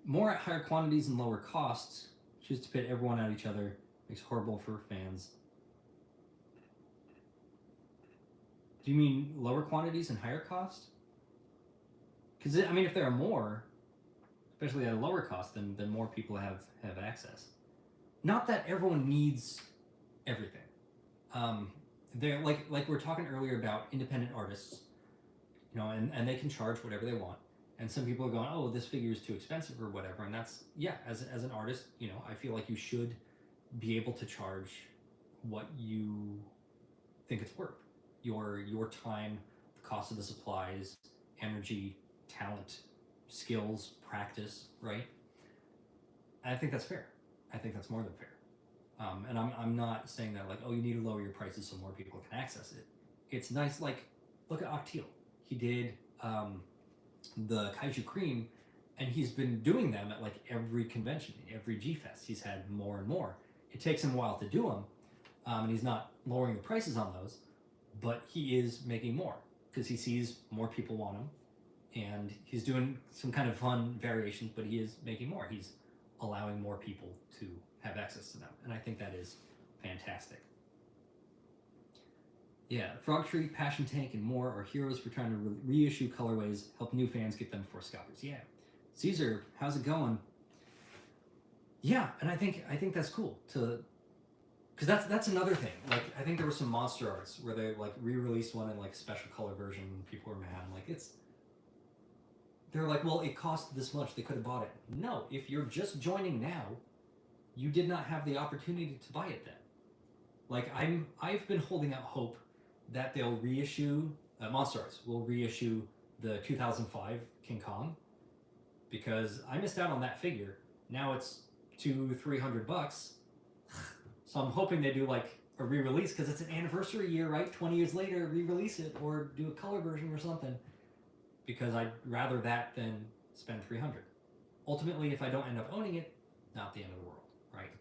More at higher quantities and lower costs. Choose to pit everyone at each other. Makes horrible for fans. Do you mean lower quantities and higher cost? Because, if there are more, especially at a lower cost, then more people have access. Not that everyone needs everything. They're like we were talking earlier about independent artists, and they can charge whatever they want. And some people are going, oh, this figure is too expensive or whatever. And that's, yeah, as an artist, I feel like you should be able to charge what you think it's worth. Your time, the cost of the supplies, energy, talent, skills, practice, right? And I think that's fair. I think that's more than fair. And I'm not saying that like, oh, you need to lower your prices so more people can access it. It's nice, like, look at Octeal. He did the Kaiju Cream, and he's been doing them at like every convention, every G-Fest. He's had more and more. It takes him a while to do them, and he's not lowering the prices on those, but he is making more because he sees more people want them, and he's doing some kind of fun variations, but he is making more. He's allowing more people to have access to them, and I think that is fantastic. Yeah, Frog Tree, Passion Tank, and more are heroes for trying to reissue colorways, help new fans get them before scalpers. Yeah. Caesar, how's it going? Yeah, and I think that's cool because that's another thing. Like, I think there were some monster arts where they like re-released one in like a special color version and people were mad. I'm like, they're like, well, it cost this much. They could have bought it. No, if you're just joining now, you did not have the opportunity to buy it then. Like I've been holding out hope that they'll reissue Monster Arts will reissue the 2005 King Kong, because I missed out on that figure. Now it's $200-300, so I'm hoping they do like a re-release, because it's an anniversary year, right? 20 years later, re-release it or do a color version or something, because I'd rather that than spend $300. Ultimately, if I don't end up owning it, not the end of the world, right?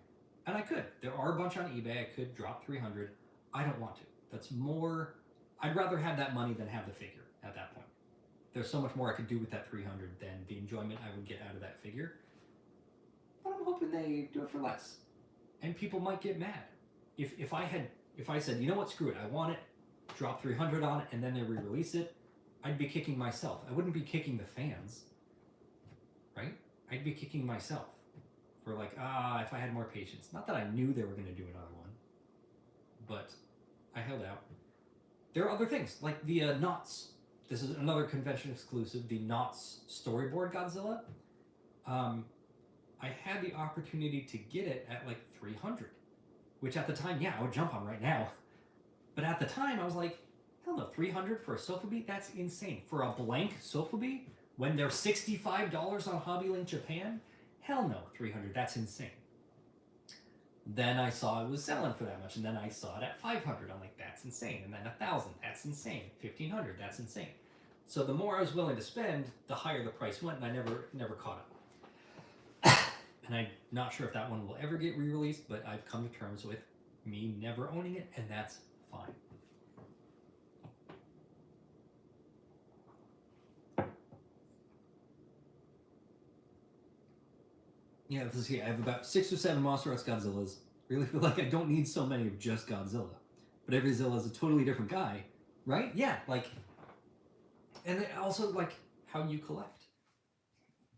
And I could. There are a bunch on eBay. I could drop $300. I don't want to. That's more. I'd rather have that money than have the figure at that point. There's so much more I could do with that $300 than the enjoyment I would get out of that figure. But I'm hoping they do it for less. And people might get mad. If I said, you know what, screw it, I want it, drop $300 on it, and then they re-release it, I'd be kicking myself. I wouldn't be kicking the fans, right? I'd be kicking myself for like, if I had more patience. Not that I knew they were going to do another one, but I held out. There are other things, like the Knots. This is another convention exclusive, the Knots storyboard Godzilla. I had the opportunity to get it at like $300, which at the time, yeah, I would jump on right now. But at the time, I was like, hell no, $300 for a Sofubi? That's insane. For a blank Sofubi, when they're $65 on HobbyLink Japan? Hell no, $300, that's insane. Then I saw it was selling for that much, and then I saw it at $500. I'm like, that's insane. And then $1,000, that's insane. $1,500, that's insane. So the more I was willing to spend, the higher the price went, and I never caught up. And I'm not sure if that one will ever get re-released, but I've come to terms with me never owning it, and that's fine. Yeah, let's see. I have about 6 or 7 Monster Arts Godzillas. Really feel like I don't need so many of just Godzilla. But every Zilla is a totally different guy, right? Yeah, like, and then also like how you collect.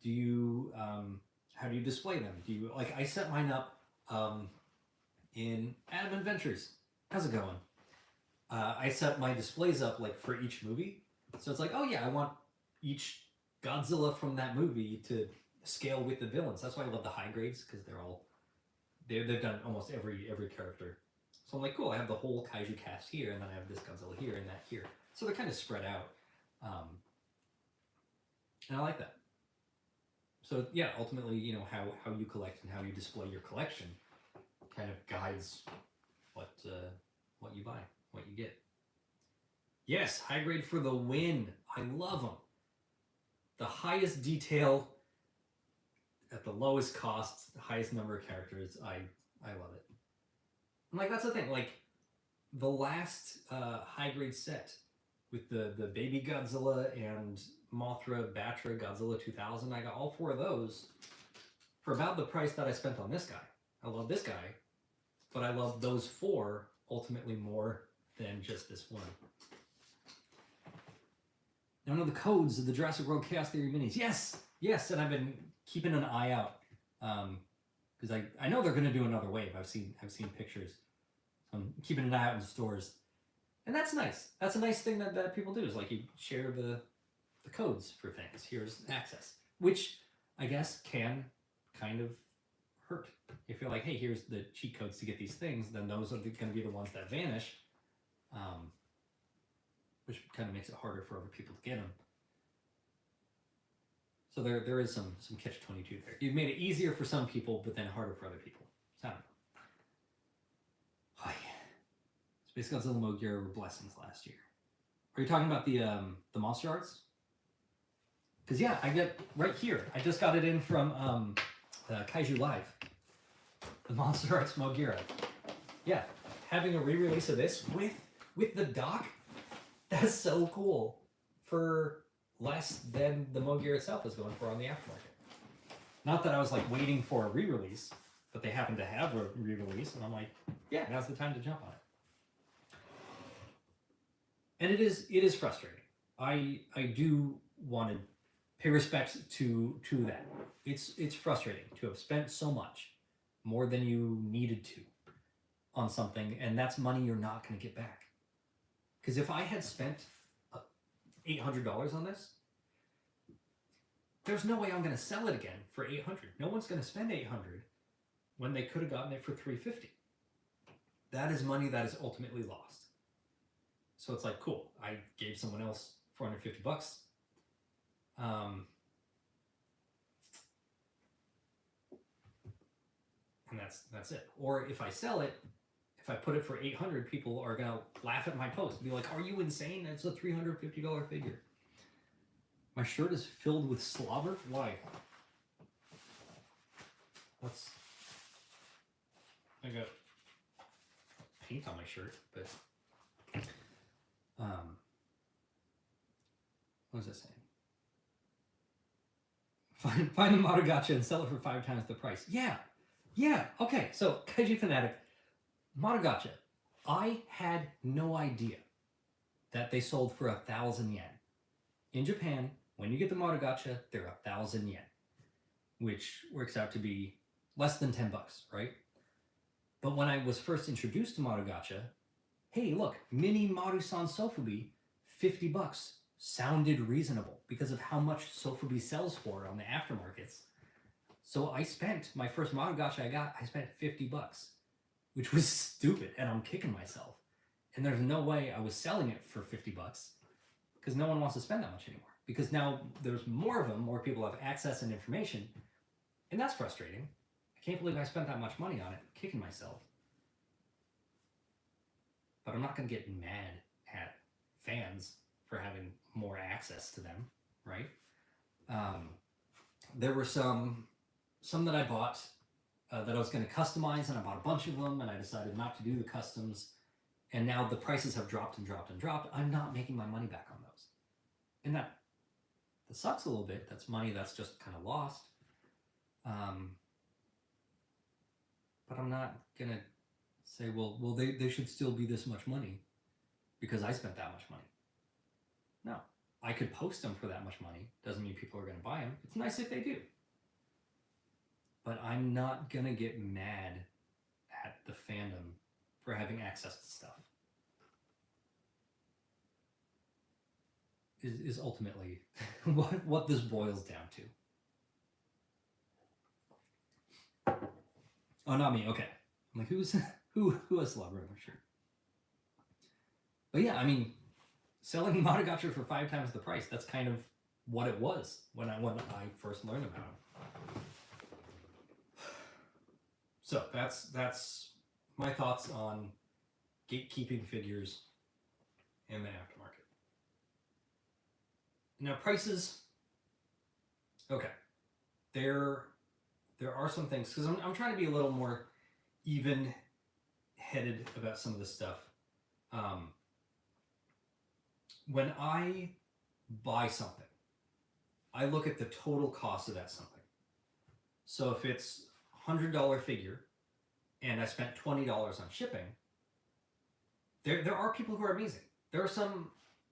Do you how do you display them? Do you like? I set mine up in Adam Adventures. How's it going? I set my displays up like for each movie, so it's like, oh yeah, I want each Godzilla from that movie to scale with the villains. That's why I love the high grades, because they've done almost every character. So I'm like, cool, I have the whole kaiju cast here, and then I have this Godzilla here and that here. So they're kind of spread out, and I like that. So yeah, ultimately, you know, how you collect and how you display your collection kind of guides what you buy, what you get. Yes, high grade for the win. I love them. The highest detail at the lowest cost, the highest number of characters. I love it. And like, that's the thing. Like the last high grade set with the baby Godzilla and Mothra, Batra, Godzilla 2000, I got all 4 of those for about the price that I spent on this guy. I love this guy, but I love those 4 ultimately more than just this one. Now, the codes of the Jurassic World Chaos Theory minis. Yes, and I've been keeping an eye out, because I know they're going to do another wave. I've seen pictures. So I'm keeping an eye out in stores, and that's nice. That's a nice thing that people do, is like you share the codes for things. Here's access, which I guess can kind of hurt. If you're like, hey, here's the cheat codes to get these things, then those are going to be the ones that vanish, which kind of makes it harder for other people to get them. So there is some catch-22 there. You've made it easier for some people, but then harder for other people. So I don't know. Oh, yeah. Space Godzilla Mogira were blessings last year. Are you talking about the Monster Arts? Because yeah, I get right here. I just got it in from Kaiju Live. The Monster Arts Mogira. Yeah, having a re-release of this with the dock, that's so cool. For less than the Mogira itself is going for on the aftermarket. Not that I was like waiting for a re-release, but they happen to have a re-release, and I'm like, yeah, now's the time to jump on it. And it is frustrating. I do want to pay respect to that. It's frustrating to have spent so much, more than you needed to, on something, and that's money you're not going to get back. Because if I had spent $800 on this, there's no way I'm going to sell it again for 800. No one's going to spend 800 when they could have gotten it for 350. That is money that is ultimately lost. So it's like, cool, I gave someone else 450 bucks. And that's it. Or if I sell it, if I put it for 800, people are gonna laugh at my post and be like, "Are you insane? It's a $350 figure." My shirt is filled with slobber. Why? I got paint on my shirt, but what was I saying? Find the Moto Gacha and sell it for 5 times the price. Yeah. Okay. So Kaiji Fanatic, Moto Gacha. I had no idea that they sold for 1,000 yen. In Japan, when you get the Moto Gacha, they're 1,000 yen, which works out to be less than 10 bucks, right? But when I was first introduced to Moto Gacha, hey, look, mini Maru-san Sofubi, 50 bucks. Sounded reasonable because of how much Sofubi sells for on the aftermarkets. So I spent, my first Moto Gacha I spent 50 bucks, which was stupid, and I'm kicking myself. And there's no way I was selling it for 50 bucks because no one wants to spend that much anymore. Because now there's more of them, more people have access and information, and that's frustrating. I can't believe I spent that much money on it, I'm kicking myself. But I'm not going to get mad at fans for having more access to them, right? There were some that I bought that I was going to customize, and I bought a bunch of them, and I decided not to do the customs, and now the prices have dropped and dropped and dropped. I'm not making my money back on those, and that sucks a little bit. That's money that's just kind of lost. But I'm not going to say, well, they should still be this much money because I spent that much money. No, I could post them for that much money. Doesn't mean people are going to buy them. It's nice if they do. But I'm not going to get mad at the fandom for having access to stuff. Is ultimately what this boils down to. Oh, not me. Okay. I'm like, who has slobber on their shirt? But yeah, I mean, selling Moto Gacha for 5 times the price, that's kind of what it was when I first learned about it. So that's my thoughts on gatekeeping figures in the aftermarket. Now prices, okay, there are some things, because I'm trying to be a little more even-headed about some of this stuff. When I buy something, I look at the total cost of that something. So if it's $100 figure and I spent $20 on shipping, there are people who are amazing. There are some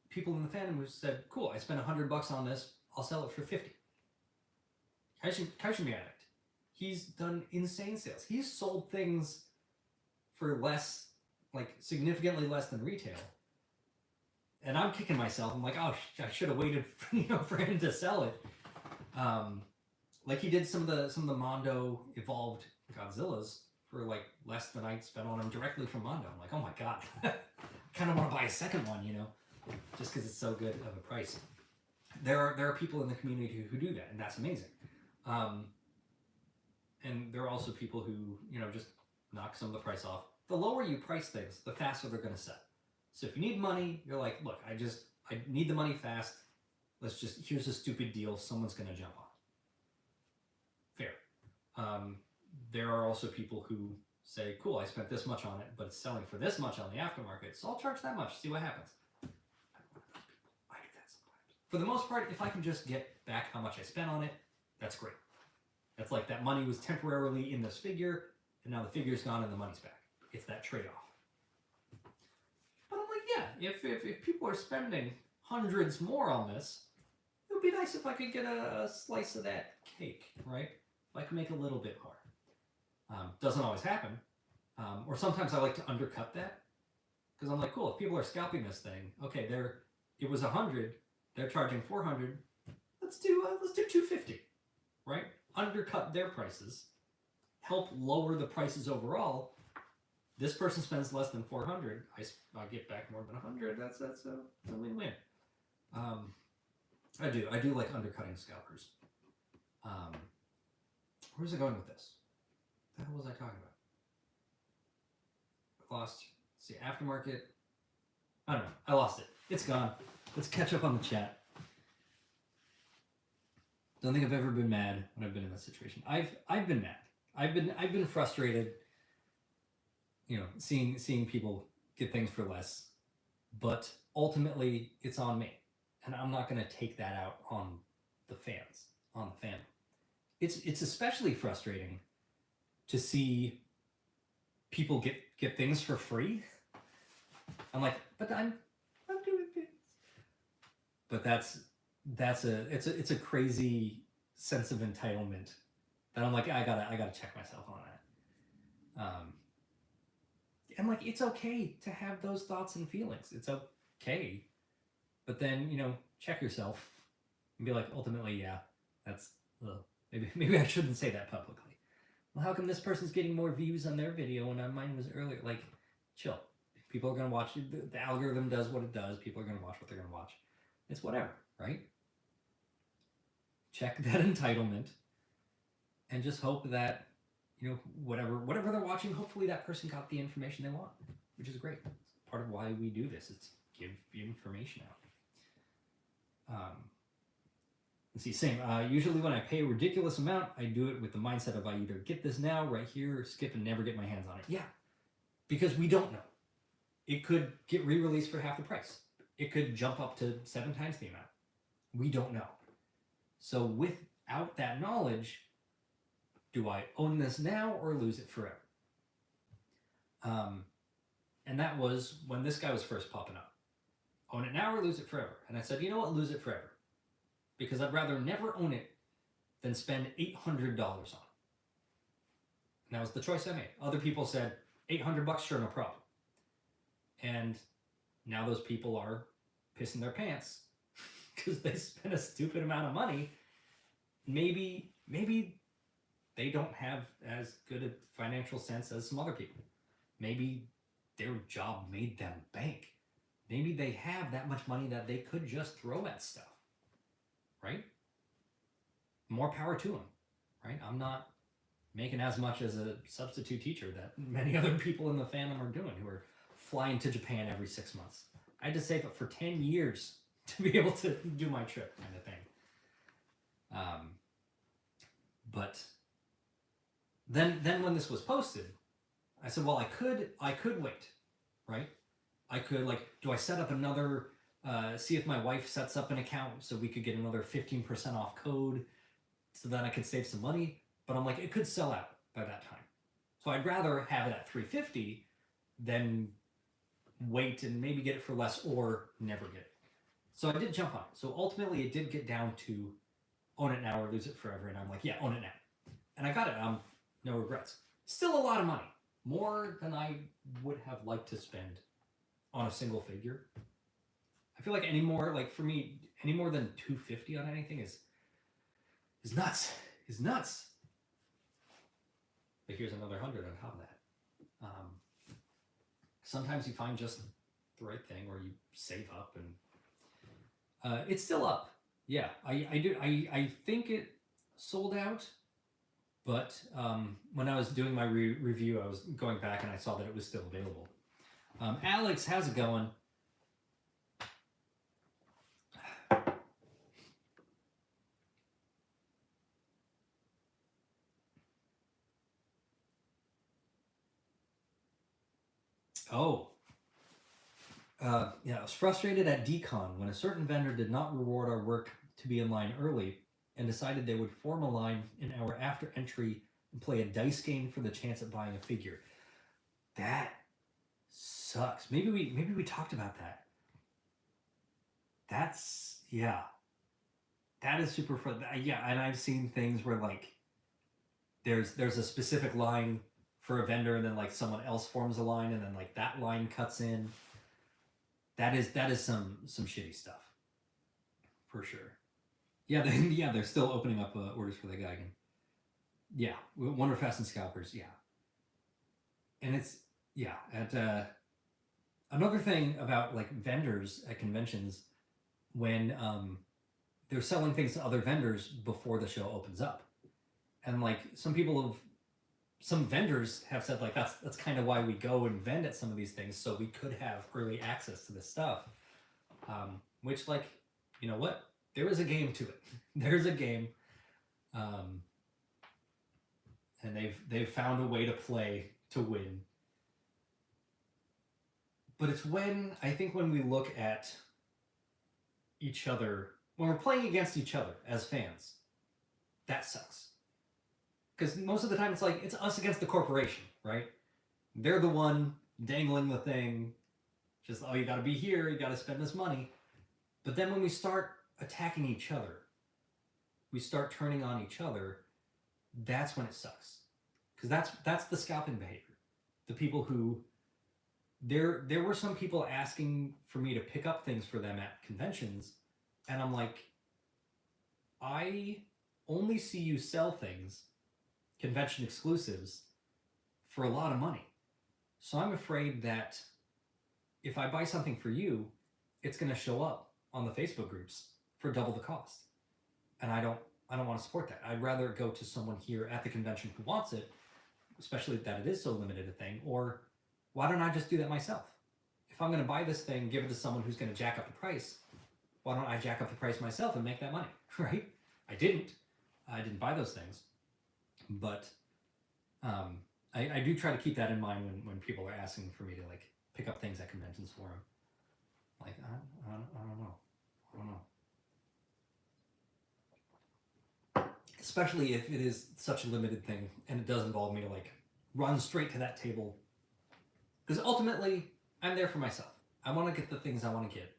people in the fandom who said, cool, I spent $100 on this, I'll sell it for 50. Kaishimi Addict, he's done insane sales. He's sold things for less, like significantly less than retail. And I'm kicking myself. I'm like, oh, I should have waited for him to sell it. Like he did some of the Mondo evolved Godzillas for like less than I spent on them directly from Mondo. I'm like, oh my god, I kind of want to buy a second one, just because it's so good of a price. There are people in the community who do that, and that's amazing. And there are also people who just knock some of the price off. The lower you price things, the faster they're going to sell. So if you need money, you're like, look, I need the money fast. Here's a stupid deal. Someone's going to jump on it. Fair. There are also people who say, cool, I spent this much on it, but it's selling for this much on the aftermarket, so I'll charge that much, see what happens. I'm one of those people. I do that sometimes. For the most part, if I can just get back how much I spent on it, that's great. That's like that money was temporarily in this figure, and now the figure's gone and the money's back. It's that trade-off. But I'm like, yeah, if people are spending hundreds more on this, it would be nice if I could get a slice of that cake, right? If I could make a little bit more. Doesn't always happen. Or sometimes I like to undercut that. Because I'm like, cool, if people are scalping this thing, okay, it was 100, they're charging 400, let's do 250, right? Undercut their prices, help lower the prices overall. This person spends less than 400. I get back more than 100. That's a win-win. I do like undercutting scalpers. Where's it going with this? What the hell was I talking about? I lost. Let's see, aftermarket. I don't know. I lost it. It's gone. Let's catch up on the chat. Don't think I've ever been mad when I've been in that situation. I've been mad. I've been frustrated. You know, seeing people get things for less, but ultimately it's on me, and I'm not going to take that out on the fans, on the fandom. It's especially frustrating to see people get things for free. I'm like, but I'm doing this. But it's a crazy sense of entitlement that I'm like, I gotta check myself on that. And like, it's okay to have those thoughts and feelings. It's okay, but then, you know, check yourself and be like, ultimately, yeah, that's maybe I shouldn't say that publicly. Well, how come this person's getting more views on their video and mine was earlier? Like, chill. People are gonna watch. The algorithm does what it does. People are gonna watch what they're gonna watch. It's whatever, right? Check that entitlement, and just hope that, you know, whatever they're watching, hopefully that person got the information they want, which is great. It's part of why we do this. It's give information out. Let's see, same. Usually when I pay a ridiculous amount, I do it with the mindset of I either get this now, right here, or skip and never get my hands on it. Yeah, because we don't know. It could get re-released for half the price. It could jump up to 7 times the amount. We don't know. So without that knowledge, do I own this now or lose it forever? And that was when this guy was first popping up. Own it now or lose it forever? And I said, you know what, lose it forever. Because I'd rather never own it than spend $800 on it. And that was the choice I made. Other people said, $800, sure, no problem. And now those people are pissing their pants because they spent a stupid amount of money. Maybe they don't have as good a financial sense as some other people. Maybe their job made them bank. Maybe they have that much money that they could just throw at stuff, right? More power to them, right? I'm not making as much as a substitute teacher that many other people in the fandom are doing, who are flying to Japan every 6 months. I had to save up for 10 years to be able to do my trip, kind of thing. But then when this was posted, I said, well, I could wait, right? I could, like, do I set up another, see if my wife sets up an account so we could get another 15% off code so that I could save some money? But I'm like, it could sell out by that time. So I'd rather have it at $350 than wait and maybe get it for less or never get it. So I did jump on it. So ultimately it did get down to own it now or lose it forever. And I'm like, yeah, own it now. And I got it. No regrets. Still a lot of money. More than I would have liked to spend on a single figure. I feel like any more, like for me, any more than $250 on anything is nuts. Is nuts. But here's another 100 on top of that. Sometimes you find just the right thing, or you save up, and it's still up. Yeah, I think it sold out, but when I was doing my review, I was going back and I saw that it was still available. Alex, how's it going? Oh. Yeah, I was frustrated at Decon when a certain vendor did not reward our work to be in line early and decided they would form a line an hour after entry and play a dice game for the chance at buying a figure. That sucks. Maybe we talked about that. That's, yeah. That is super fun. Yeah, and I've seen things where, like, there's a specific line for a vendor, and then, like, someone else forms a line, and then, like, that line cuts in. That is some shitty stuff, for sure. Yeah, they're still opening up orders for that guy again. Yeah, Wonderfest and Scalpers. Yeah, and it's yeah. At another thing about like vendors at conventions when they're selling things to other vendors before the show opens up, and like some vendors have said like that's kind of why we go and vend at some of these things so we could have early access to this stuff. Which like you know what, there is a game to it. There's a game, um, and they've found a way to play to win. But it's when I think when we look at each other when we're playing against each other as fans, that sucks. Because most of the time it's like it's us against the corporation, right? They're the one dangling the thing. Just oh, you got to be here. You got to spend this money. But then when we start attacking each other, we start turning on each other. That's when it sucks. Because that's the scalping behavior. The people who there were some people asking for me to pick up things for them at conventions, and I'm like, I only see you sell things, convention exclusives, for a lot of money. So I'm afraid that if I buy something for you, it's going to show up on the Facebook groups for double the cost. And I don't want to support that. I'd rather go to someone here at the convention who wants it, especially that it is so limited a thing, or why don't I just do that myself? If I'm going to buy this thing, give it to someone who's going to jack up the price, why don't I jack up the price myself and make that money, right? I didn't buy those things, but I do try to keep that in mind when people are asking for me to like pick up things at conventions for them. Like I don't know. Especially if it is such a limited thing and it does involve me to like run straight to that table, because ultimately I'm there for myself. I want to get the things I want to get.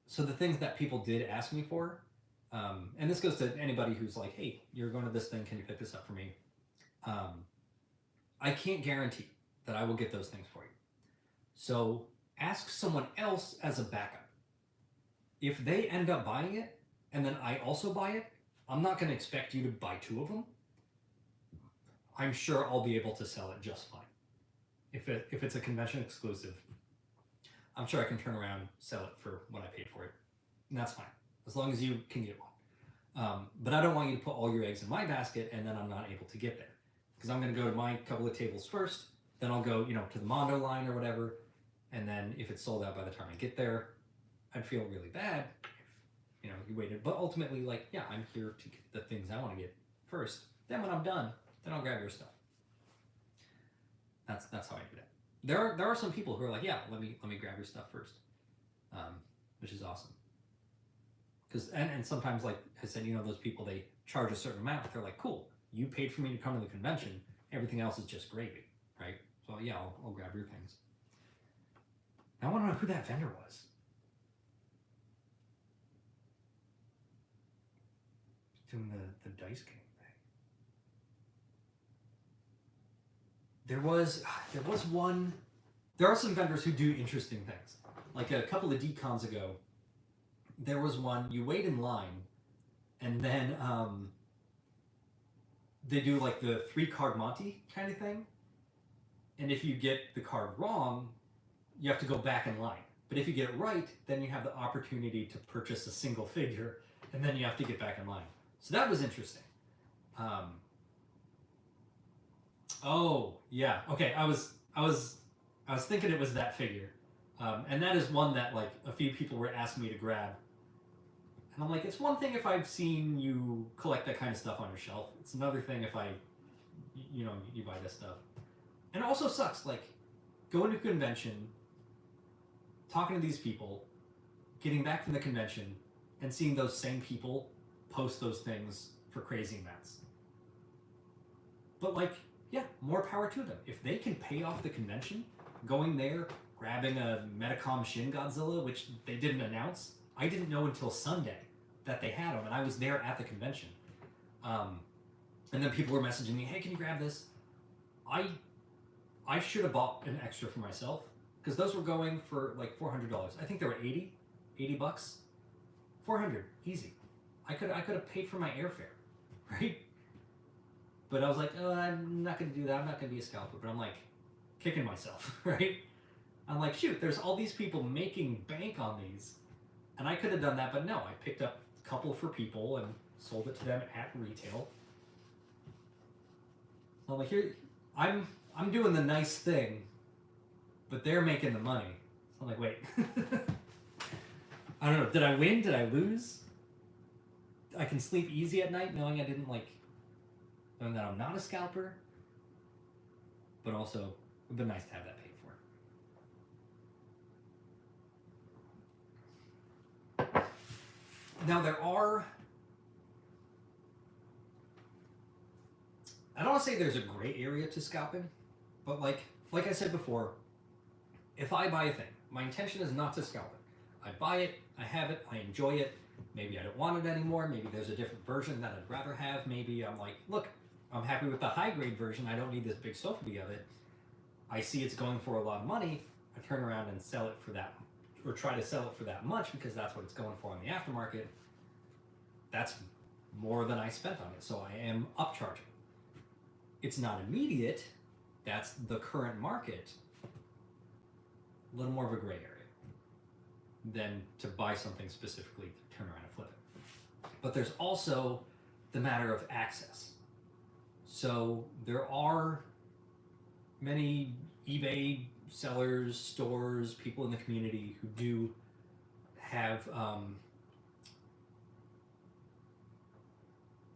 So the things that people did ask me for, and this goes to anybody who's like, hey, you're going to this thing, can you pick this up for me? I can't guarantee that I will get those things for you. So ask someone else as a backup. If they end up buying it, and then I also buy it, I'm not going to expect you to buy two of them. I'm sure I'll be able to sell it just fine. If it's a convention exclusive, I'm sure I can turn around, sell it for what I paid for it. And that's fine, as long as you can get one. But I don't want you to put all your eggs in my basket and then I'm not able to get there. Because I'm going to go to my couple of tables first, then I'll go, to the Mondo line or whatever. And then if it's sold out by the time I get there, I'd feel really bad if, you waited. But ultimately, like, yeah, I'm here to get the things I want to get first. Then when I'm done, then I'll grab your stuff. That's how I do that. There are some people who are like, yeah, let me grab your stuff first, which is awesome. Because and sometimes, like I said, those people, they charge a certain amount. They're like, cool, you paid for me to come to the convention. Everything else is just gravy, right? So yeah, I'll grab your things. Now I want to know who that vendor was. Doing the dice game thing. There was one. There are some vendors who do interesting things. Like a couple of decons ago, there was one, you wait in line, and then they do like the 3-card Monty kind of thing. And if you get the card wrong, you have to go back in line. But if you get it right, then you have the opportunity to purchase a single figure, and then you have to get back in line. So that was interesting. Oh yeah, okay. I was thinking it was that figure, and that is one that like a few people were asking me to grab. And I'm like, it's one thing if I've seen you collect that kind of stuff on your shelf. It's another thing if you buy this stuff. And it also sucks, like, going to a convention, talking to these people, getting back from the convention, and seeing those same people post those things for crazy amounts. But, like, yeah, more power to them. If they can pay off the convention, going there, grabbing a Metacom Shin Godzilla, which they didn't announce, I didn't know until Sunday that they had them, and I was there at the convention. And then people were messaging me, hey, can you grab this? I should have bought an extra for myself, because those were going for like $400. I think they were $80 bucks. $400, easy. I could have paid for my airfare, right? But I was like, oh, I'm not going to do that. I'm not going to be a scalper. But I'm like kicking myself, right? I'm like, shoot, there's all these people making bank on these. And I could have done that, but no, I picked up a couple for people and sold it to them at retail. So I'm like, here, I'm doing the nice thing, but they're making the money. So I'm like, wait. I don't know. Did I win? Did I lose? I can sleep easy at night knowing I didn't knowing that I'm not a scalper. But also, it would be nice to have that paid for. Now there are, I don't want to say there's a gray area to scalping, but like I said before, if I buy a thing, my intention is not to scalp it. I buy it, I have it, I enjoy it. Maybe I don't want it anymore. Maybe there's a different version that I'd rather have. Maybe I'm like, look, I'm happy with the high grade version. I don't need this big sophie of it. I see it's going for a lot of money. I turn around and sell it for that, or try to sell it for that much because that's what it's going for on the aftermarket. That's more than I spent on it, so I am upcharging. It's not immediate. That's the current market. A little more of a gray area than to buy something specifically to turn around and flip it. But there's also the matter of access. So there are many eBay sellers, stores, people in the community who do have,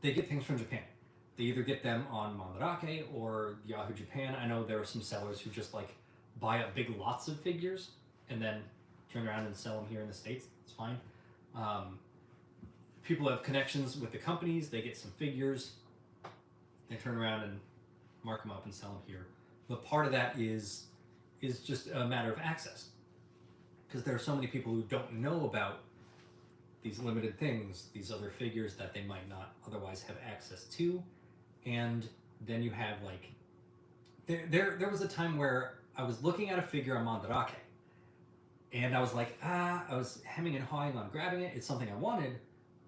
they get things from Japan. They either get them on Mandarake or Yahoo Japan. I know there are some sellers who just like buy up big lots of figures and then turn around and sell them here in the States. It's fine. People have connections with the companies. They get some figures. They turn around and mark them up and sell them here. But part of that is just a matter of access, because there are so many people who don't know about these limited things, these other figures that they might not otherwise have access to. And then you have like, there was a time where I was looking at a figure on Mandarake, and I was like, I was hemming and hawing on grabbing it. It's something I wanted,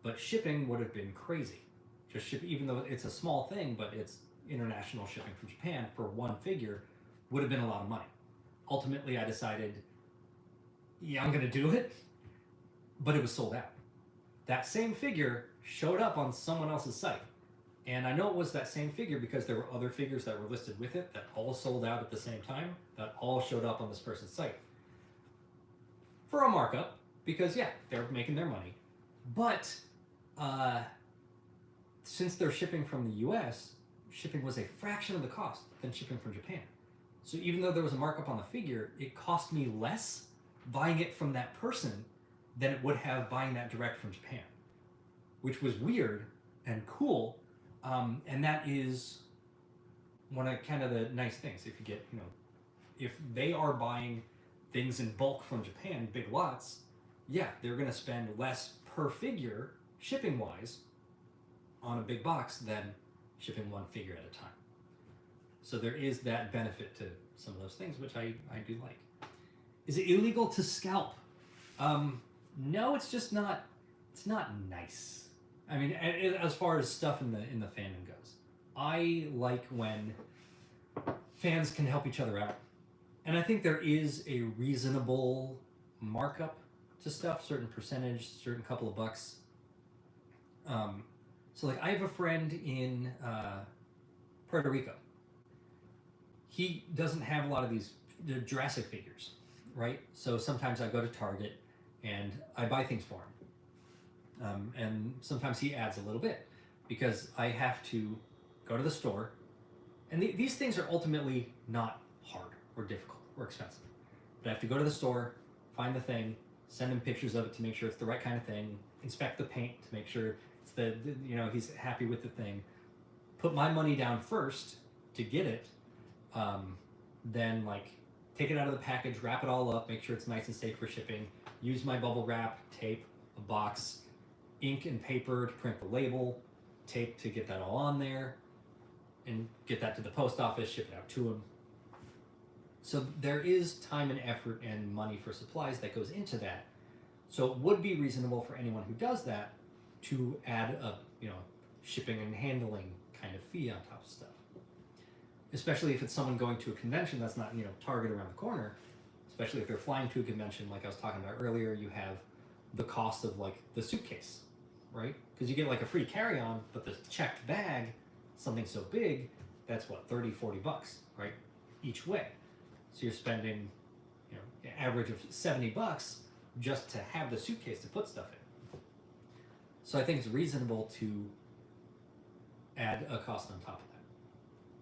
but shipping would have been crazy. Just ship, even though it's a small thing, but it's international shipping from Japan for one figure would have been a lot of money. Ultimately, I decided, yeah, I'm going to do it, but it was sold out. That same figure showed up on someone else's site. And I know it was that same figure because there were other figures that were listed with it that all sold out at the same time, that all showed up on this person's site. For a markup, because yeah, they're making their money. But since they're shipping from the US, shipping was a fraction of the cost than shipping from Japan. So even though there was a markup on the figure, it cost me less buying it from that person than it would have buying that direct from Japan, which was weird and cool. And that is one of kind of the nice things. If you get, if they are buying things in bulk from Japan, big lots, yeah, they're going to spend less per figure shipping wise on a big box than shipping one figure at a time. So there is that benefit to some of those things, which I do like. Is it illegal to scalp? No, it's just not. It's not nice. I mean, as far as stuff in the fandom goes, I like when fans can help each other out, and I think there is a reasonable markup to stuff, certain percentage, certain couple of bucks. So like I have a friend in Puerto Rico. He doesn't have a lot of these Jurassic figures, right? So sometimes I go to Target and I buy things for him. And sometimes he adds a little bit because I have to go to the store. And these things are ultimately not hard or difficult or expensive. But I have to go to the store, find the thing, send him pictures of it to make sure it's the right kind of thing, inspect the paint to make sure it's he's happy with the thing, put my money down first to get it, then like take it out of the package, wrap it all up, make sure it's nice and safe for shipping, use my bubble wrap, tape, a box, ink and paper to print the label, tape to get that all on there, and get that to the post office, ship it out to him. So there is time and effort and money for supplies that goes into that. So it would be reasonable for anyone who does that to add a, shipping and handling kind of fee on top of stuff. Especially if it's someone going to a convention that's not, Target around the corner. Especially if they're flying to a convention, like I was talking about earlier, you have the cost of like the suitcase, right? Because you get like a free carry-on, but the checked bag, something so big, that's what, 30, 40 bucks, right? Each way. So you're spending, an average of 70 bucks just to have the suitcase to put stuff in. So I think it's reasonable to add a cost on top of that.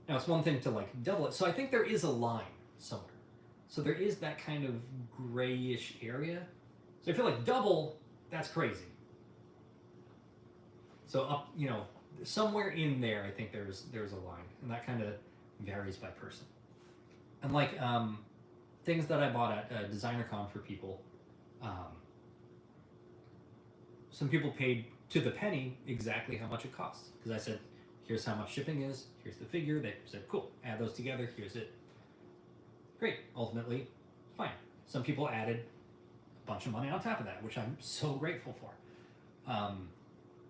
Now it's one thing to like double it. So I think there is a line somewhere. So there is that kind of grayish area. So I feel like double, that's crazy. So up, somewhere in there, I think there's a line, and that kind of varies by person. And like things that I bought at DesignerCon for people, some people paid to the penny exactly how much it costs, because I said, here's how much shipping is, here's the figure. They said, cool, add those together, here's it. Great, ultimately, fine. Some people added a bunch of money on top of that, which I'm so grateful for.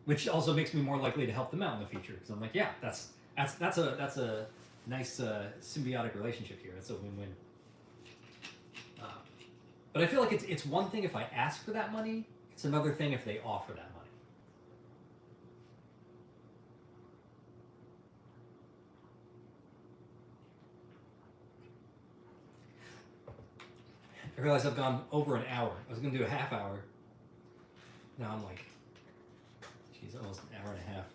Which also makes me more likely to help them out in the future, because I'm like, yeah, that's a nice symbiotic relationship here. It's a win-win. But I feel like it's one thing if I ask for that money. It's another thing if they offer that money. I realize I've gone over an hour. I was going to do a half hour. Now I'm like, geez, almost an hour and a half.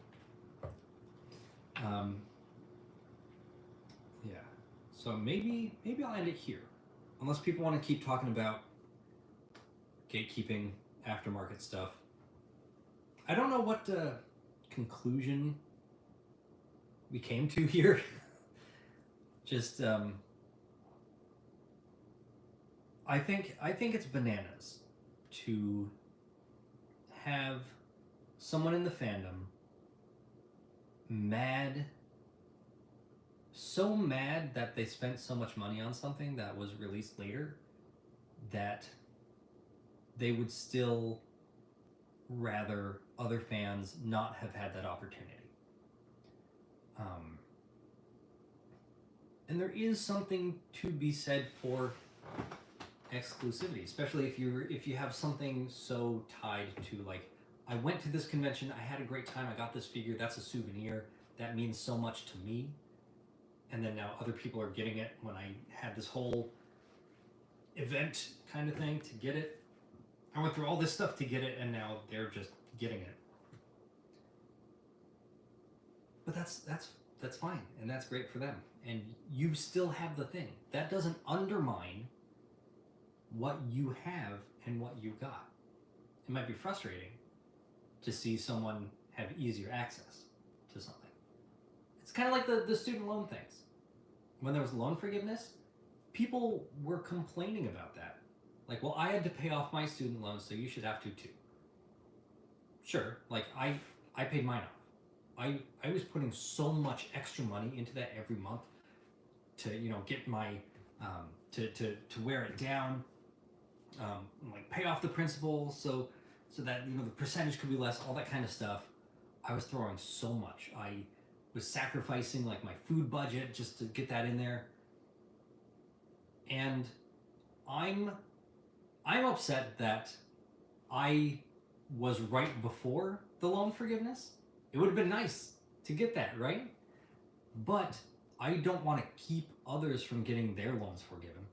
Yeah. So maybe I'll end it here. Unless people want to keep talking about gatekeeping, aftermarket stuff. I don't know what conclusion we came to here. Just I think it's bananas to have someone in the fandom so mad that they spent so much money on something that was released later that they would still rather other fans not have had that opportunity. And there is something to be said for exclusivity, especially if you have something so tied to, like, I went to this convention, I had a great time, I got this figure, that's a souvenir, that means so much to me, and then now other people are getting it when I had this whole event kind of thing to get it. I went through all this stuff to get it, and now they're just getting it. But that's fine, and that's great for them, and you still have the thing. That doesn't undermine what you have and what you got. It might be frustrating to see someone have easier access to something. It's kind of like the student loan things. When there was loan forgiveness, people were complaining about that. Like, well, I had to pay off my student loans, so you should have to too. Sure, like I paid mine off. I was putting so much extra money into that every month to get my to wear it down, like pay off the principal so that the percentage could be less, all that kind of stuff. I was throwing so much. I was sacrificing like my food budget just to get that in there, and I'm upset that I was right before the loan forgiveness. It would have been nice to get that, right? But I don't want to keep others from getting their loans forgiven,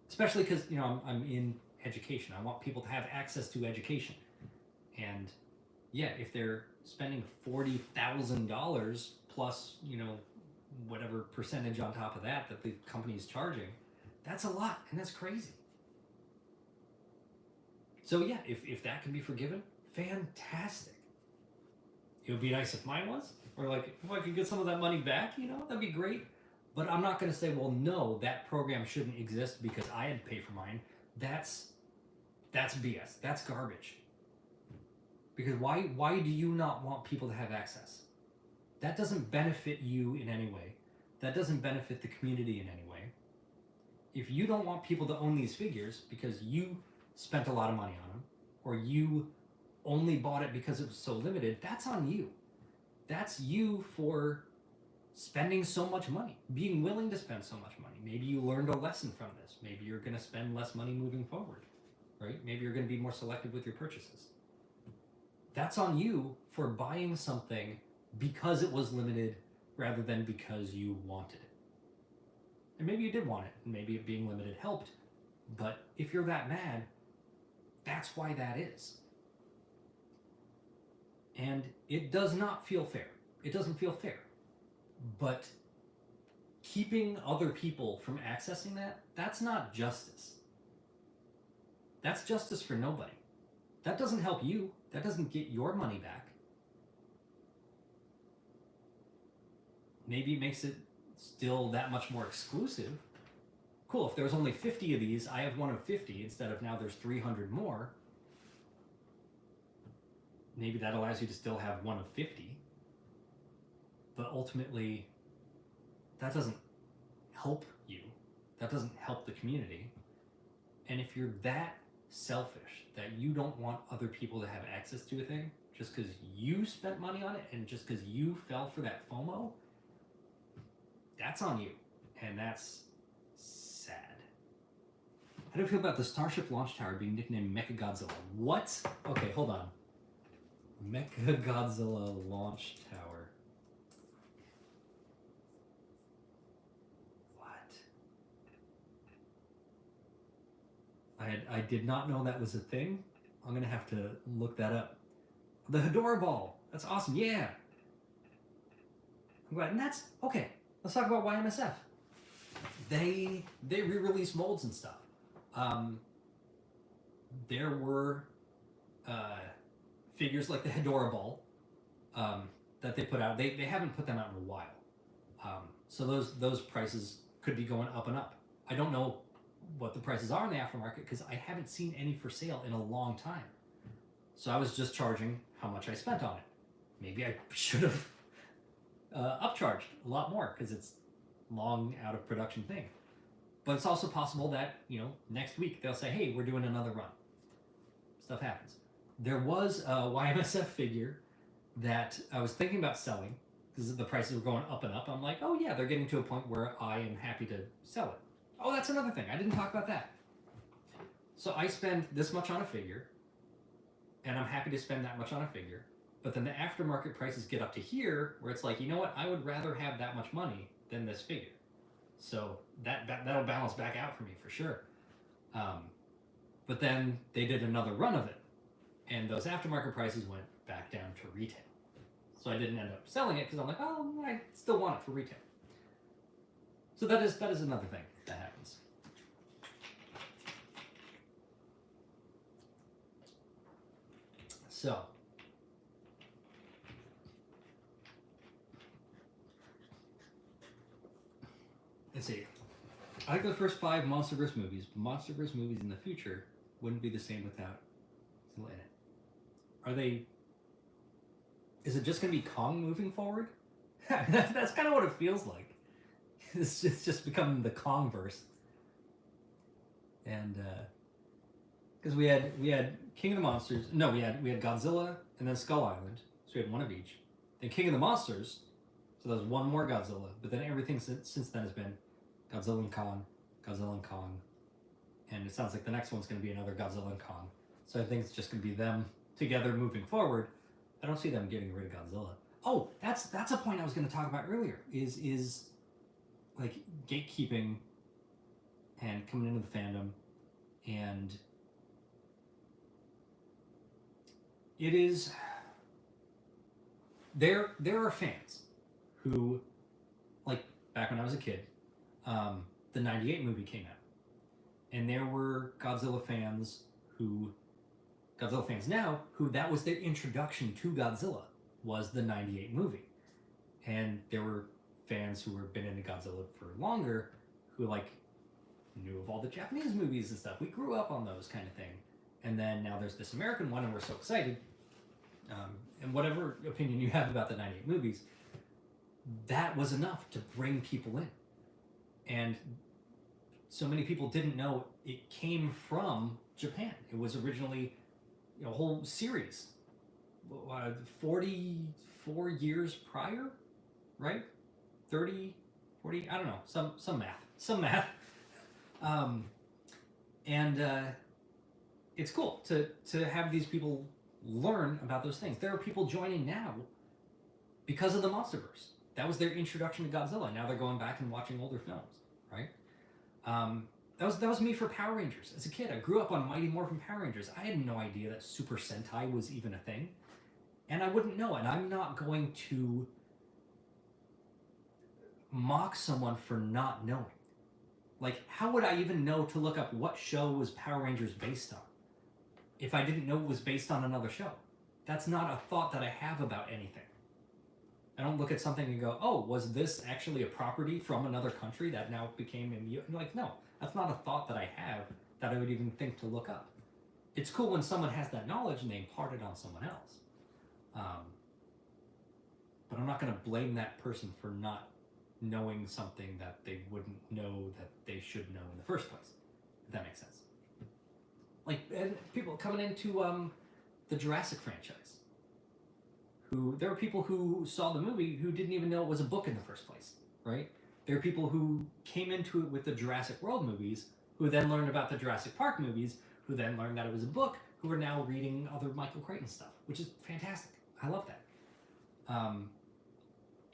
especially because I'm in education. I want people to have access to education, and yeah, if they're spending $40,000 plus whatever percentage on top of that the company is charging, that's a lot, and that's crazy. So yeah, if that can be forgiven, fantastic. It would be nice if mine was, or like if I could get some of that money back, that'd be great. But I'm not going to say, well, no, that program shouldn't exist because I had to pay for mine. That's BS. That's garbage. Because why do you not want people to have access? That doesn't benefit you in any way. That doesn't benefit the community in any way. If you don't want people to own these figures because you spent a lot of money on them, or you only bought it because it was so limited, that's on you. That's you for spending so much money, being willing to spend so much money. Maybe you learned a lesson from this. Maybe you're going to spend less money moving forward, right? Maybe you're going to be more selective with your purchases. That's on you for buying something because it was limited rather than because you wanted it. And maybe you did want it, and maybe it being limited helped. But if you're that mad, that's why that is. And it does not feel fair. It doesn't feel fair. But keeping other people from accessing that, that's not justice. That's justice for nobody. That doesn't help you. That doesn't get your money back. Maybe it makes it still that much more exclusive. Cool, if there's only 50 of these, I have one of 50 instead of now there's 300 more. Maybe that allows you to still have one of 50. But ultimately, that doesn't help you. That doesn't help the community. And if you're that selfish that you don't want other people to have access to a thing just because you spent money on it and just because you fell for that FOMO, that's on you. And that's sad. How do you feel about the Starship launch tower being nicknamed Mechagodzilla? What? Okay, hold on. Mechagodzilla launch tower. I did not know that was a thing. I'm gonna have to look that up. The Hedora ball. That's awesome. Yeah. I'm glad. And that's okay. Let's talk about YMSF. They re-release molds and stuff. There were figures like the Hedora ball that they put out. They haven't put them out in a while. So those prices could be going up and up. I don't know what the prices are in the aftermarket because I haven't seen any for sale in a long time. So I was just charging how much I spent on it. Maybe I should have upcharged a lot more because it's long out of production thing. But it's also possible that, next week they'll say, hey, we're doing another run. Stuff happens. There was a YMSF figure that I was thinking about selling because the prices were going up and up. I'm like, oh yeah, they're getting to a point where I am happy to sell it. Oh, that's another thing. I didn't talk about that. So I spend this much on a figure, and I'm happy to spend that much on a figure. But then the aftermarket prices get up to here, where it's like, you know what? I would rather have that much money than this figure. So that'll balance back out for me for sure. But then they did another run of it, and those aftermarket prices went back down to retail. So I didn't end up selling it because I'm like, oh, I still want it for retail. So that is another thing that happens. So let's see. I like the first 5 MonsterVerse movies. MonsterVerse movies in the future wouldn't be the same without Zilla in it. Are they? Is it just going to be Kong moving forward? That's kind of what it feels like. It's just become the Kongverse. And because we had King of the Monsters. No, we had Godzilla and then Skull Island. So we had one of each. Then King of the Monsters. So that was one more Godzilla. But then everything since then has been Godzilla and Kong, and it sounds like the next one's going to be another Godzilla and Kong. So I think it's just going to be them together moving forward. I don't see them getting rid of Godzilla. Oh, that's a point I was going to talk about earlier. Is like gatekeeping and coming into the fandom, and it is there are fans who, like back when I was a kid, the 98 movie came out, and there were Godzilla fans now who that was their introduction to Godzilla, was the 98 movie. And there were fans who were been into Godzilla for longer who knew of all the Japanese movies and stuff. We grew up on those kind of thing. And then now there's this American one and we're so excited. And whatever opinion you have about the 98 movies, that was enough to bring people in. And so many people didn't know it came from Japan. It was originally a whole series 44 years prior, right? 30, 40, I don't know, some math. Um, and it's cool to have these people learn about those things. There are people joining now because of the MonsterVerse. That was their introduction to Godzilla. Now they're going back and watching older films, right? That was me for Power Rangers. As a kid, I grew up on Mighty Morphin Power Rangers. I had no idea that Super Sentai was even a thing. And I wouldn't know. And I'm not going to mock someone for not knowing. Like, how would I even know to look up what show was Power Rangers based on if I didn't know it was based on another show? That's not a thought that I have about anything. I don't look at something and go, oh, was this actually a property from another country that now became in... Like, no, that's not a thought that I have that I would even think to look up. It's cool when someone has that knowledge and they impart it on someone else. But I'm not going to blame that person for not knowing something that they wouldn't know that they should know in the first place, if that makes sense. Like, and people coming into the Jurassic franchise. There are people who saw the movie who didn't even know it was a book in the first place, right? There are people who came into it with the Jurassic World movies, who then learned about the Jurassic Park movies, who then learned that it was a book, who are now reading other Michael Crichton stuff, which is fantastic. I love that.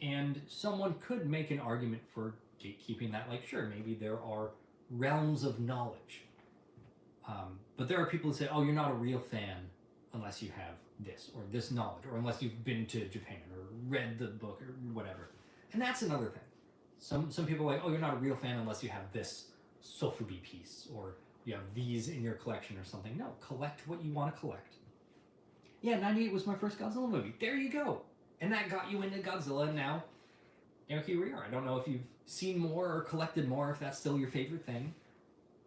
And someone could make an argument for gatekeeping that, like, sure, maybe there are realms of knowledge. But there are people who say, oh, you're not a real fan unless you have this or this knowledge, or unless you've been to Japan or read the book or whatever. And that's another thing. Some people are like, oh, you're not a real fan unless you have this Sofubi piece, or you have these in your collection or something. No, collect what you want to collect. Yeah, 98 was my first Godzilla movie. There you go. And that got you into Godzilla, and now, here we are. I don't know if you've seen more or collected more, if that's still your favorite thing,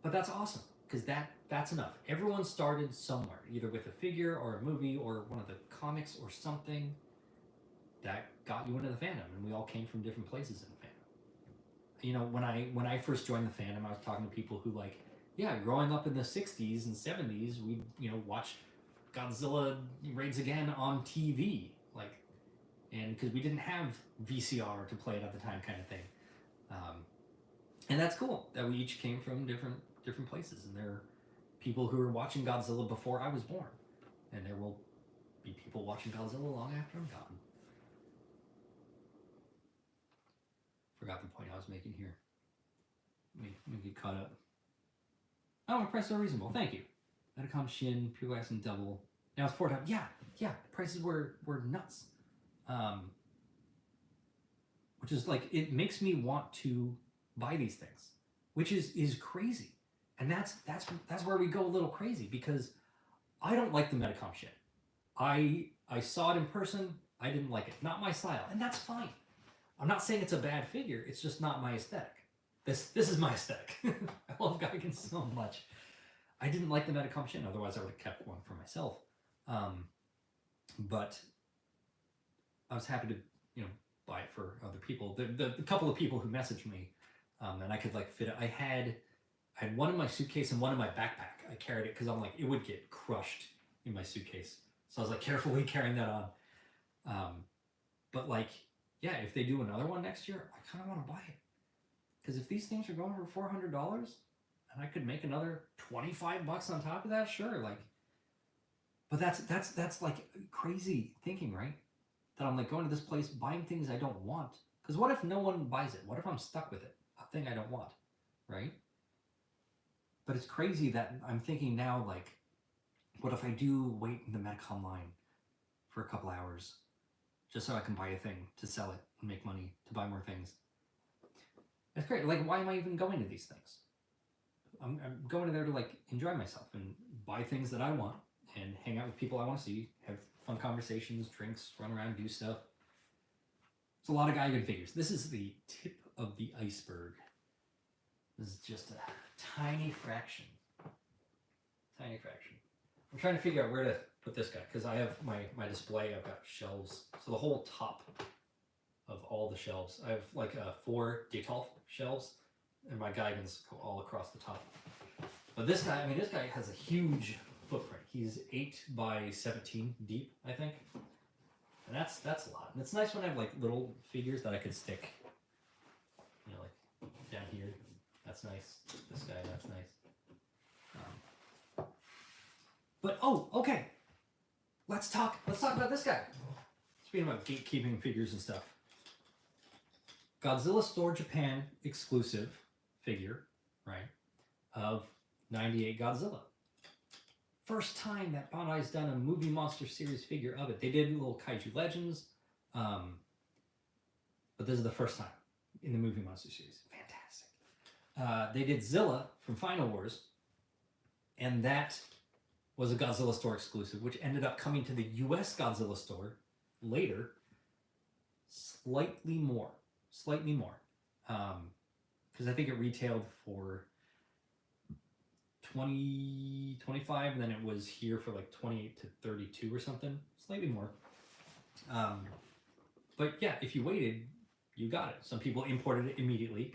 but that's awesome, because that's enough. Everyone started somewhere, either with a figure or a movie or one of the comics or something that got you into the fandom, and we all came from different places in the fandom. You know, when I first joined the fandom, I was talking to people who, like, yeah, growing up in the 60s and 70s, we, watched Godzilla Raids Again on TV, like, and because we didn't have VCR to play it at the time, kind of thing. And that's cool that we each came from different places, and there are people who are watching Godzilla before I was born, and there will be people watching Godzilla long after I'm gone. Forgot the point I was making here. Let me get caught up. Oh, my prices are reasonable. Thank you. Metacom Shin, Pure Glass, and Double. Now it's $4. Yeah. The prices were nuts. Which is like, it makes me want to buy these things, which is crazy. And that's where we go a little crazy, because I don't like the Metacom shit. I saw it in person. I didn't like it. Not my style, and that's fine. I'm not saying it's a bad figure. It's just not my aesthetic. This is my aesthetic. I love Geigen so much. I didn't like the Metacom shit. Otherwise, I would have kept one for myself. But I was happy to buy it for other people. The couple of people who messaged me, and I could like fit it. I had one in my suitcase and one in my backpack. I carried it because I'm like, it would get crushed in my suitcase. So I was like carefully carrying that on. But like, yeah, if they do another one next year, I kind of want to buy it. Because if these things are going for $400 and I could make another $25 on top of that, sure. Like, but that's like crazy thinking, right? That I'm like going to this place, buying things I don't want. Because what if no one buys it? What if I'm stuck with it? A thing I don't want, right? But it's crazy that I'm thinking now, like, what if I do wait in the Metacom line for a couple hours just so I can buy a thing to sell it and make money to buy more things? It's great. Like, why am I even going to these things? I'm going to there to, like, enjoy myself and buy things that I want and hang out with people I want to see, have fun conversations, drinks, run around, do stuff. It's a lot of Geigen figures. This is the tip of the iceberg. This is just a tiny fraction. Tiny fraction. I'm trying to figure out where to put this guy, because I have my display. I've got shelves. So the whole top of all the shelves. I have like 4 Detolf shelves, and my Geigens go all across the top. But this guy, this guy has a huge footprint, He's 8 by 17 deep, I think. And that's a lot. And it's nice when I have like little figures that I could stick, you know, like down here. That's nice. This guy, that's nice. But oh, okay. Let's talk about this guy. Speaking about gatekeeping figures and stuff. Godzilla Store Japan exclusive figure, right? Of 98 Godzilla. First time that Bandai's done a movie monster series figure of it. They did little Kaiju Legends, but this is the first time in the movie monster series. Fantastic. They did Zilla from Final Wars, and that was a Godzilla Store exclusive, which ended up coming to the US Godzilla Store later, slightly more. Because I think it retailed for 20, 25, and then it was here for like 28 to 32 or something, slightly more. But yeah, if you waited, you got it. Some people imported it immediately.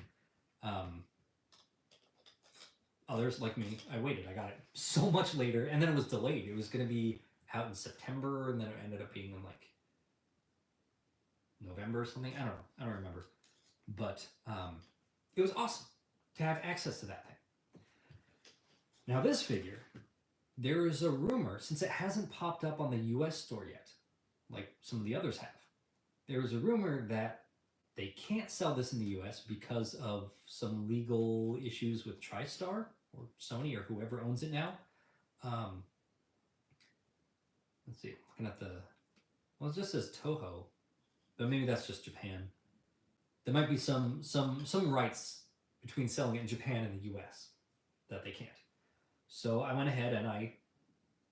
Others, like me, I waited. I got it so much later, and then it was delayed. It was going to be out in September, and then it ended up being in like November or something. I don't remember. But it was awesome to have access to that thing. Now this figure, there is a rumor, since it hasn't popped up on the US store yet, like some of the others have, there is a rumor that they can't sell this in the US because of some legal issues with TriStar or Sony or whoever owns it now. Let's see, looking at the, well, it just says Toho, but maybe that's just Japan. There might be some rights between selling it in Japan and the US that they can't. So I went ahead and I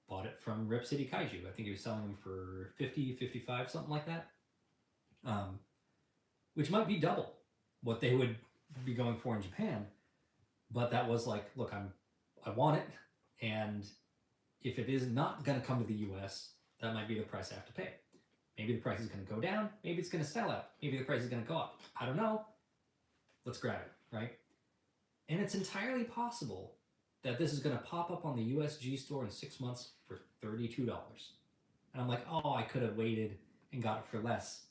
bought it from Rip City Kaiju. I think he was selling them for 50, 55, something like that. Which might be double what they would be going for in Japan. But that was like, look, I want it, and if it is not going to come to the US, that might be the price I have to pay. Maybe the price is going to go down. Maybe it's going to sell out. Maybe the price is going to go up. I don't know. Let's grab it, right? And it's entirely possible that this is going to pop up on the USG store in 6 months for $32. And I'm like, oh, I could have waited and got it for less.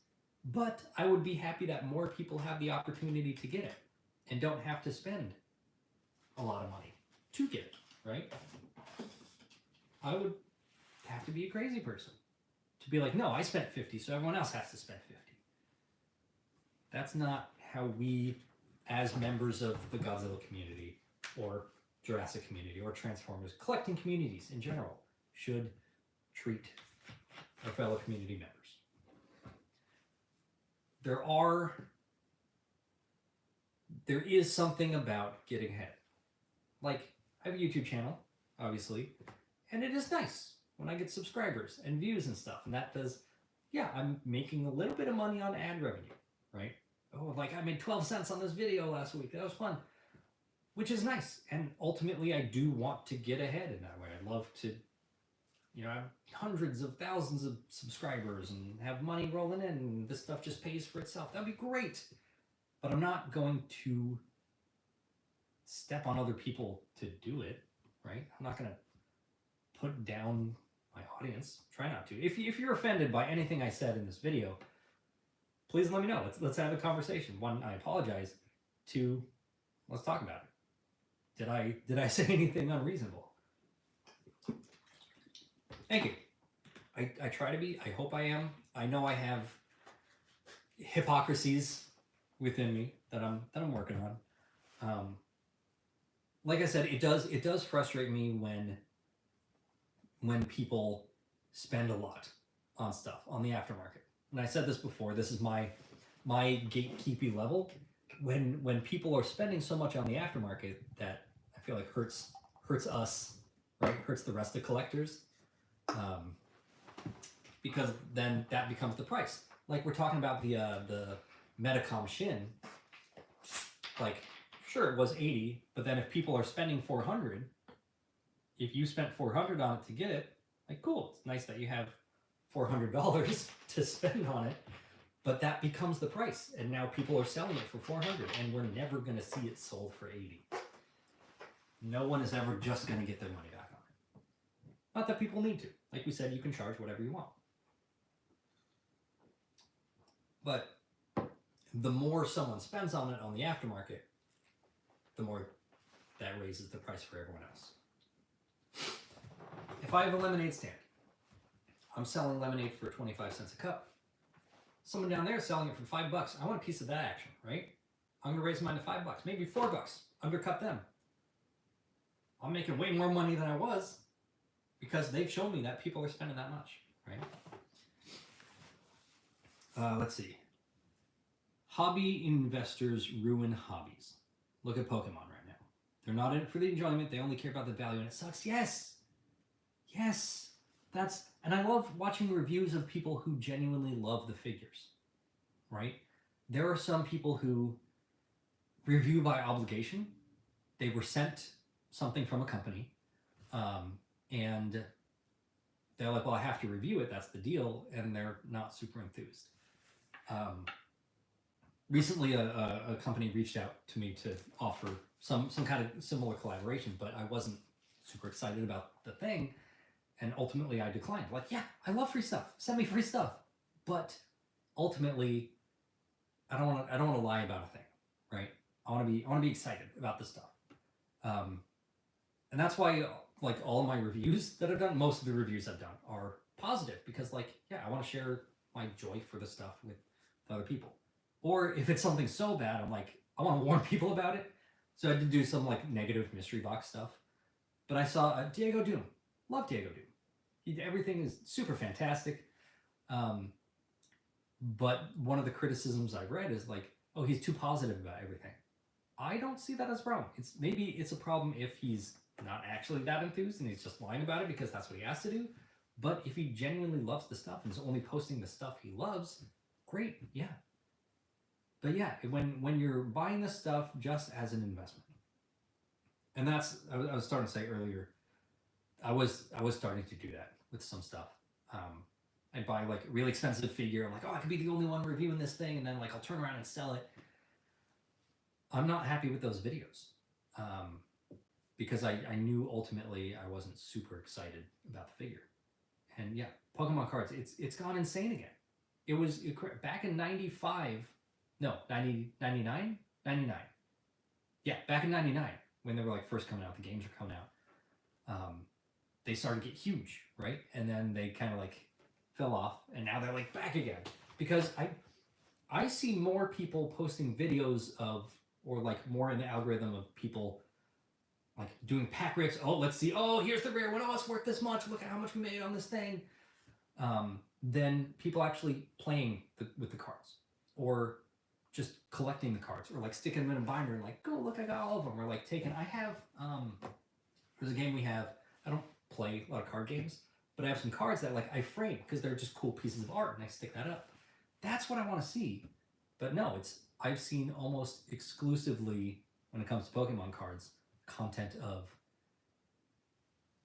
But I would be happy that more people have the opportunity to get it and don't have to spend a lot of money to get it, right? I would have to be a crazy person to be like, no, I spent 50, so everyone else has to spend 50. That's not how we, as members of the Godzilla community or Jurassic community or Transformers, collecting communities in general, should treat our fellow community members. There is something about getting ahead. Like, I have a YouTube channel, obviously, and it is nice when I get subscribers and views and stuff, and that does, yeah, I'm making a little bit of money on ad revenue, right? Oh, like I made 12 cents on this video last week. That was fun. Which is nice. And ultimately, I do want to get ahead in that way. I'd love to, you know, have hundreds of thousands of subscribers and have money rolling in, and this stuff just pays for itself. That'd be great. But I'm not going to step on other people to do it, right? I'm not going to put down my audience. Try not to. If you're offended by anything I said in this video, please let me know. Let's have a conversation. One, I apologize. Two, let's talk about it. Did I say anything unreasonable? Thank you. I try to be. I hope I am. I know I have hypocrisies within me that I'm working on. Like I said, it does frustrate me when people spend a lot on stuff on the aftermarket. And I said this before. This is my gatekeeping level. When people are spending so much on the aftermarket that I feel like hurts us, right? Hurts the rest of collectors, because then that becomes the price. Like we're talking about the Metacom Shin. Like, sure, it was 80, but then if people are spending 400, if you spent 400 on it to get it, like cool, it's nice that you have $400 to spend on it. But that becomes the price, and now people are selling it for 400, and we're never going to see it sold for 80. No one is ever just going to get their money back on it. Not that people need to. Like we said, you can charge whatever you want. But the more someone spends on it on the aftermarket, the more that raises the price for everyone else. If I have a lemonade stand, I'm selling lemonade for 25 cents a cup. Someone down there is selling it for $5. I want a piece of that action, right? I'm going to raise mine to $5, maybe $4. Undercut them. I'm making way more money than I was because they've shown me that people are spending that much, right? Let's see. Hobby investors ruin hobbies. Look at Pokemon right now. They're not in it for the enjoyment. They only care about the value, and it sucks. Yes. Yes. And I love watching reviews of people who genuinely love the figures, right? There are some people who review by obligation. They were sent something from a company, and they're like, well, I have to review it. That's the deal. And they're not super enthused. Recently, a company reached out to me to offer some kind of similar collaboration, but I wasn't super excited about the thing. And ultimately, I declined. Like, yeah, I love free stuff. Send me free stuff. But ultimately, I don't want to lie about a thing, right? I want to be excited about this stuff. And that's why, like, all of my reviews that I've done, most of the reviews I've done are positive because, like, yeah, I want to share my joy for the stuff with other people. Or if it's something so bad, I'm like, I want to warn people about it. So I did do some like negative mystery box stuff. But I saw Diego Doom. Love Diego Doom. Everything is super fantastic. But one of the criticisms I've read is like, oh, he's too positive about everything. I don't see that as a problem. Maybe it's a problem if he's not actually that enthused and he's just lying about it because that's what he has to do. But if he genuinely loves the stuff and is only posting the stuff he loves, great, yeah. But yeah, when you're buying this stuff just as an investment, and that's I was starting to say earlier, I was starting to do that with some stuff. I'd buy like a really expensive figure. I'm like, oh, I could be the only one reviewing this thing, and then like I'll turn around and sell it. I'm not happy with those videos because I knew ultimately I wasn't super excited about the figure. And yeah, Pokemon cards, it's gone insane again. It was back in 95, no, 90, 99? 99. Yeah, back in 99 when they were like first coming out, the games were coming out. They started to get huge, right? And then they kind of like fell off, and now they're like back again because I see more people posting videos of, or like more in the algorithm of people like doing pack rips. Oh, let's see. Oh, here's the rare one. Oh, it's worth this much. Look at how much we made on this thing. Than people actually playing with the cards, or just collecting the cards, or like sticking them in a binder and like, oh, look, I got all of them. Or like I have, there's a game we have. I don't play a lot of card games, but I have some cards that like I frame because they're just cool pieces of art, and I stick that up. That's what I want to see. But no, I've seen almost exclusively when it comes to Pokemon cards, content of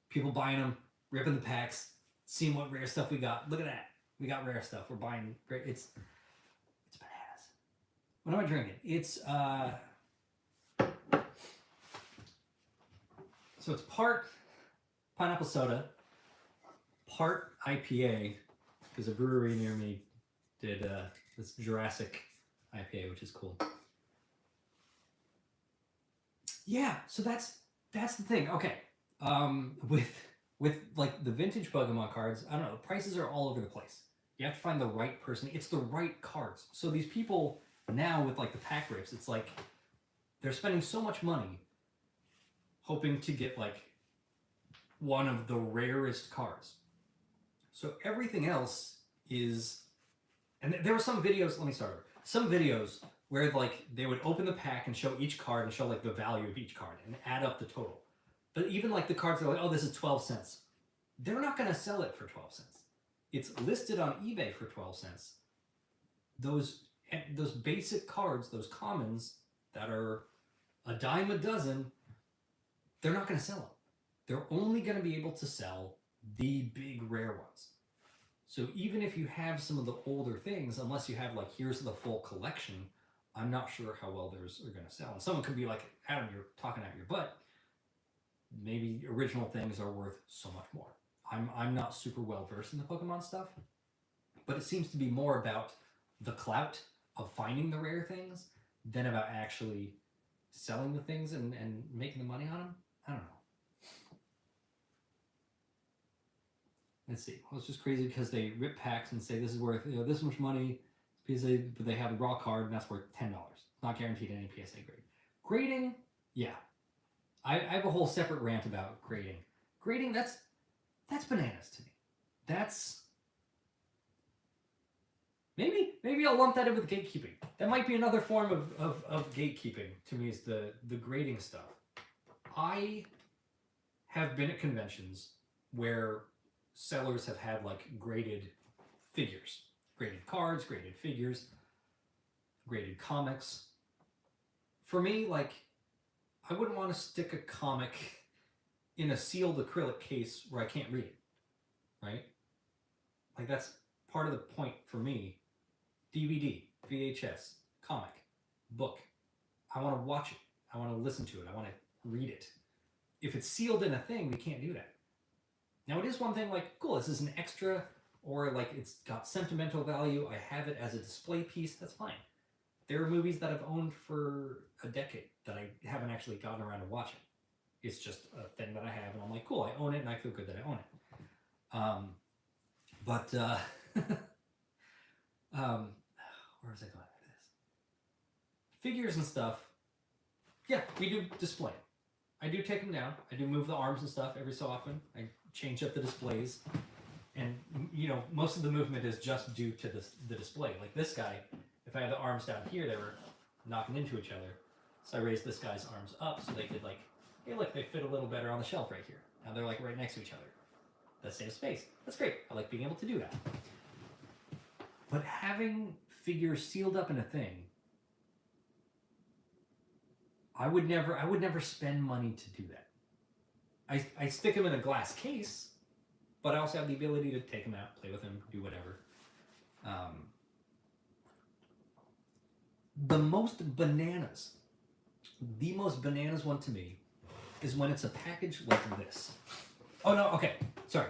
people buying them, ripping the packs, seeing what rare stuff we got. Look at that. We got rare stuff. We're buying. It's bananas. What am I drinking? It's so it's part pineapple soda, part IPA, because a brewery near me did this Jurassic IPA, which is cool. Yeah, so that's the thing. Okay, with like the vintage Pokemon cards, I don't know, the prices are all over the place. You have to find the right person. It's the right cards. So these people now with like the pack rips, it's like they're spending so much money hoping to get like one of the rarest cards. So everything else is, and there were some videos, let me start over. Some videos where like they would open the pack and show each card and show like the value of each card and add up the total. But even like the cards are like, oh, this is 12 cents. They're not going to sell it for 12 cents. It's listed on eBay for 12 cents. Those basic cards, those commons that are a dime a dozen, they're not going to sell them. They're only going to be able to sell the big rare ones. So even if you have some of the older things, unless you have like, here's the full collection, I'm not sure how well those are going to sell. And someone could be like, Adam, you're talking out your butt. Maybe original things are worth so much more. I'm not super well versed in the Pokemon stuff, but it seems to be more about the clout of finding the rare things than about actually selling the things and making the money on them. I don't know. Let's see. Well, it's just crazy because they rip packs and say this is worth this much money, but they have a raw card and that's worth $10. Not guaranteed any PSA grade. Grading, yeah. I have a whole separate rant about grading. Grading, that's bananas to me. That's maybe I'll lump that in with gatekeeping. That might be another form of gatekeeping to me, is the grading stuff. I have been at conventions where sellers have had like graded figures, graded cards, graded figures, graded comics. For me, like, I wouldn't want to stick a comic in a sealed acrylic case where I can't read it, right? Like, that's part of the point for me. DVD, VHS, comic, book. I want to watch it. I want to listen to it. I want to read it. If it's sealed in a thing, we can't do that. Now, it is one thing like, cool, this is an extra, or like it's got sentimental value. I have it as a display piece. That's fine. There are movies that I've owned for a decade that I haven't actually gotten around to watching. It's just a thing that I have, and I'm like, cool, I own it, and I feel good that I own it. Where was I going with this? Figures and stuff. Yeah, we do display. I do take them down. I do move the arms and stuff every so often. I change up the displays. And, most of the movement is just due to the display. Like this guy, if I had the arms down here, they were knocking into each other. So I raised this guy's arms up so they could like, hey look, they fit a little better on the shelf right here. Now they're like right next to each other. That saves space. That's great. I like being able to do that. But having figures sealed up in a thing, I would never spend money to do that. I stick them in a glass case, but I also have the ability to take them out, play with them, do whatever. The most bananas one to me is when it's a package like this. Oh no, okay, sorry.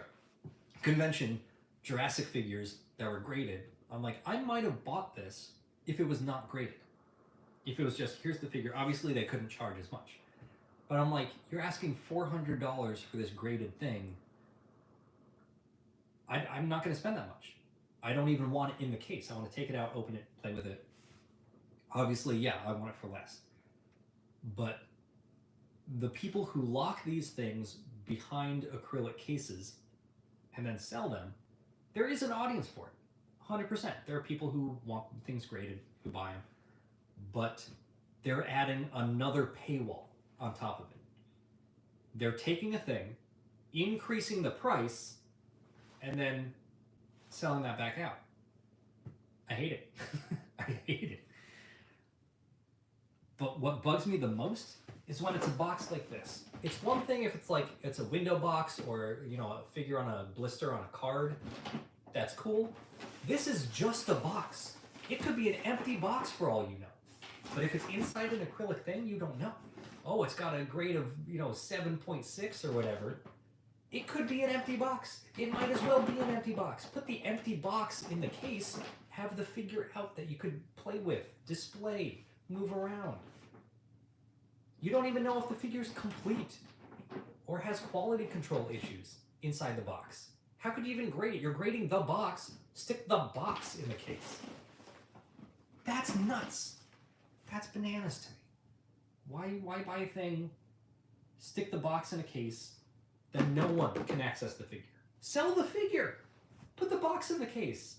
Convention Jurassic figures that were graded. I'm like, I might have bought this if it was not graded. If it was just, here's the figure. Obviously, they couldn't charge as much. But I'm like, you're asking $400 for this graded thing. I'm not going to spend that much. I don't even want it in the case. I want to take it out, open it, play with it. Obviously, yeah, I want it for less. But the people who lock these things behind acrylic cases and then sell them, there is an audience for it. 100%. There are people who want things graded, who buy them. But they're adding another paywall on top of it. They're taking a thing, increasing the price, and then selling that back out. I hate it. I hate it. But what bugs me the most is when it's a box like this. It's one thing if it's like, it's a window box or, a figure on a blister on a card. That's cool. This is just a box. It could be an empty box for all you know. But if it's inside an acrylic thing, you don't know. Oh, it's got a grade of, 7.6 or whatever. It could be an empty box. It might as well be an empty box. Put the empty box in the case, have the figure out that you could play with, display, move around. You don't even know if the figure's complete or has quality control issues inside the box. How could you even grade it? You're grading the box. Stick the box in the case. That's nuts. That's bananas to me. Why buy a thing, stick the box in a case, then no one can access the figure? Sell the figure. Put the box in the case.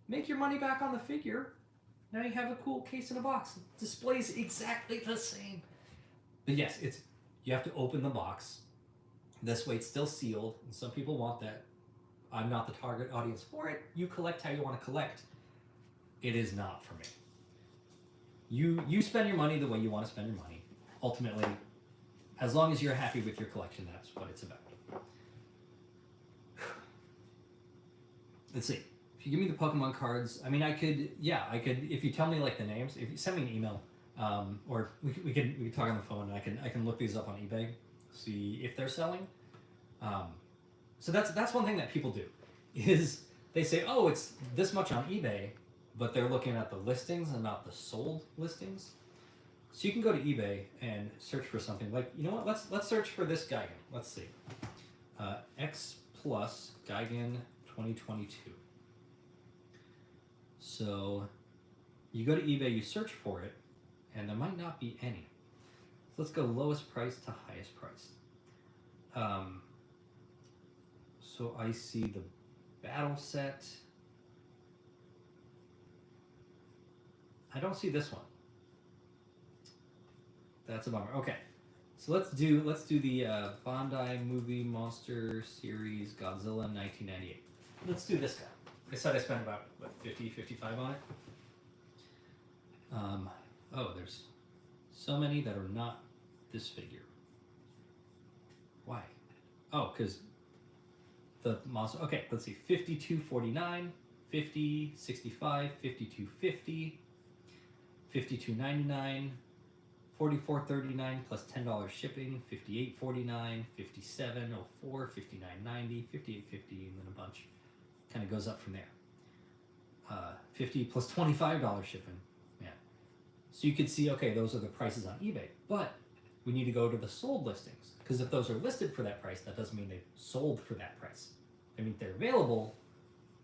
Make your money back on the figure. Now you have a cool case in a box. It displays exactly the same. But yes, you have to open the box. This way it's still sealed, and some people want that. I'm not the target audience for it. You collect how you want to collect. It is not for me. You spend your money the way you want to spend your money. Ultimately, as long as you're happy with your collection, that's what it's about. Let's see. If you give me the Pokemon cards, I could, if you tell me like the names, if you send me an email, or we can talk on the phone, and I can look these up on eBay, see if they're selling. So that's one thing that people do, is they say, oh, it's this much on eBay, but they're looking at the listings and not the sold listings. So you can go to eBay and search for something like, you know what? Let's search for this Gigan. Let's see, X Plus Gigan 2022. So you go to eBay, you search for it, and there might not be any. So let's go lowest price to highest price. So I see the battle set. I don't see this one. That's a bummer. Okay, so let's do the Bandai Movie Monster Series Godzilla 1998. Let's do this guy. I said I spent about what, 50, 55 on it. Oh, there's so many that are not this figure. Why? Oh, because the monster. Okay, let's see. 52.49, 50, 65, 52.50, 52.99, 44.39 plus $10 shipping, 58.49, 57.04, 59.90, 58.50, and then a bunch. Kind of goes up from there. 50 plus $25 shipping. Yeah. So you could see, okay, those are the prices on eBay, but we need to go to the sold listings, because if those are listed for that price, that doesn't mean they've sold for that price. I mean, they're available,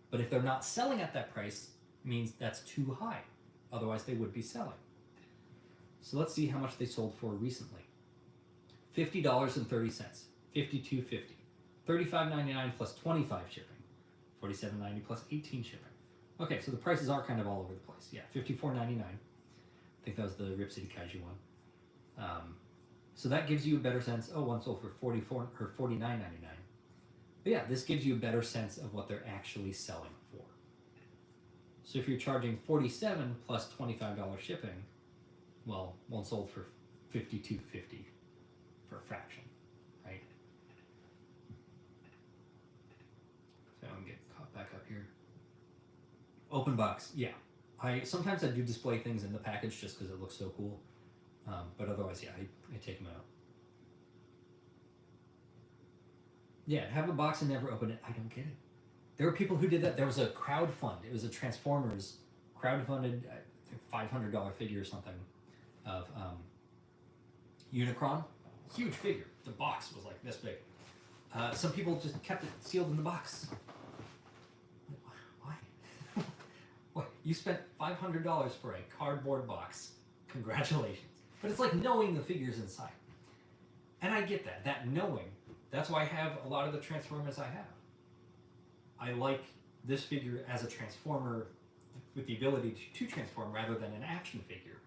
but if they're not selling at that price, it means that's too high. Otherwise, they would be selling. So let's see how much they sold for recently. $50.30, $52.50, $35.99 plus 25 shipping, $47.90 plus 18 shipping. Okay, so the prices are kind of all over the place. Yeah, $54.99. I think that was the Rip City Kaiju one. So that gives you a better sense. Oh, one sold for $44 or $49.99. But yeah, this gives you a better sense of what they're actually selling for. So if you're charging $47 plus $25 shipping, well, one sold for $52.50 for a fraction, right? So I'm getting caught back up here. Open box, yeah. Sometimes I do display things in the package just because it looks so cool. But otherwise, yeah, I take them out. Yeah, have a box and never open it. I don't get it. There were people who did that. There was a crowdfund. It was a Transformers crowdfunded, I think $500 figure or something of Unicron. Huge figure. The box was like this big. Some people just kept it sealed in the box. Why? What? You spent $500 for a cardboard box. Congratulations. But it's like knowing the figures inside. And I get that. That knowing. That's why I have a lot of the Transformers I have. I like this figure as a Transformer with the ability to transform rather than an action figure.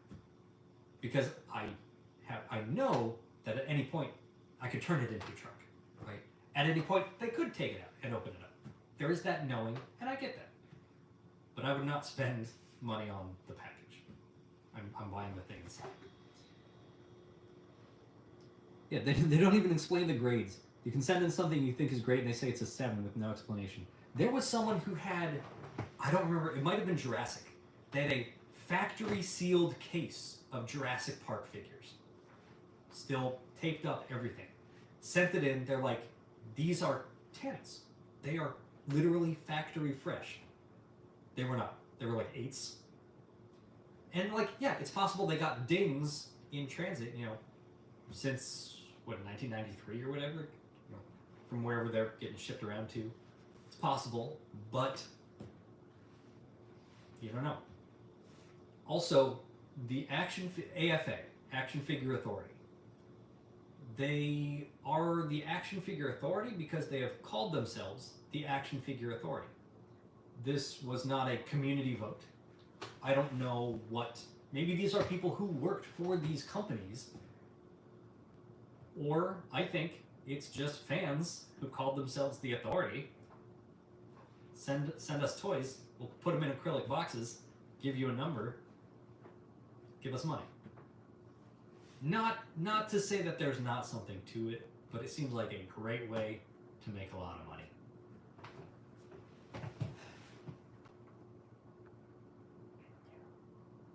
Because I know that at any point I could turn it into a truck. Right? At any point they could take it out and open it up. There is that knowing, and I get that. But I would not spend money on the package. I'm buying the thing inside. Yeah, they don't even explain the grades. You can send in something you think is great and they say it's a 7 with no explanation. There was someone who had, I don't remember, it might have been Jurassic. They had a factory sealed case of Jurassic Park figures. Still taped up, everything. Sent it in, they're like, these are 10s. They are literally factory fresh. They were not. They were like 8s. And like, yeah, it's possible they got dings in transit, since, 1993 or whatever? From wherever they're getting shipped around to. It's possible, but you don't know. Also, the AFA, Action Figure Authority. They are the Action Figure Authority because they have called themselves the Action Figure Authority. This was not a community vote. I don't know what... Maybe these are people who worked for these companies, or I think it's just fans who called themselves the authority. Send us toys. We'll put them in acrylic boxes, give you a number, give us money. Not to say that there's not something to it, but it seems like a great way to make a lot of money.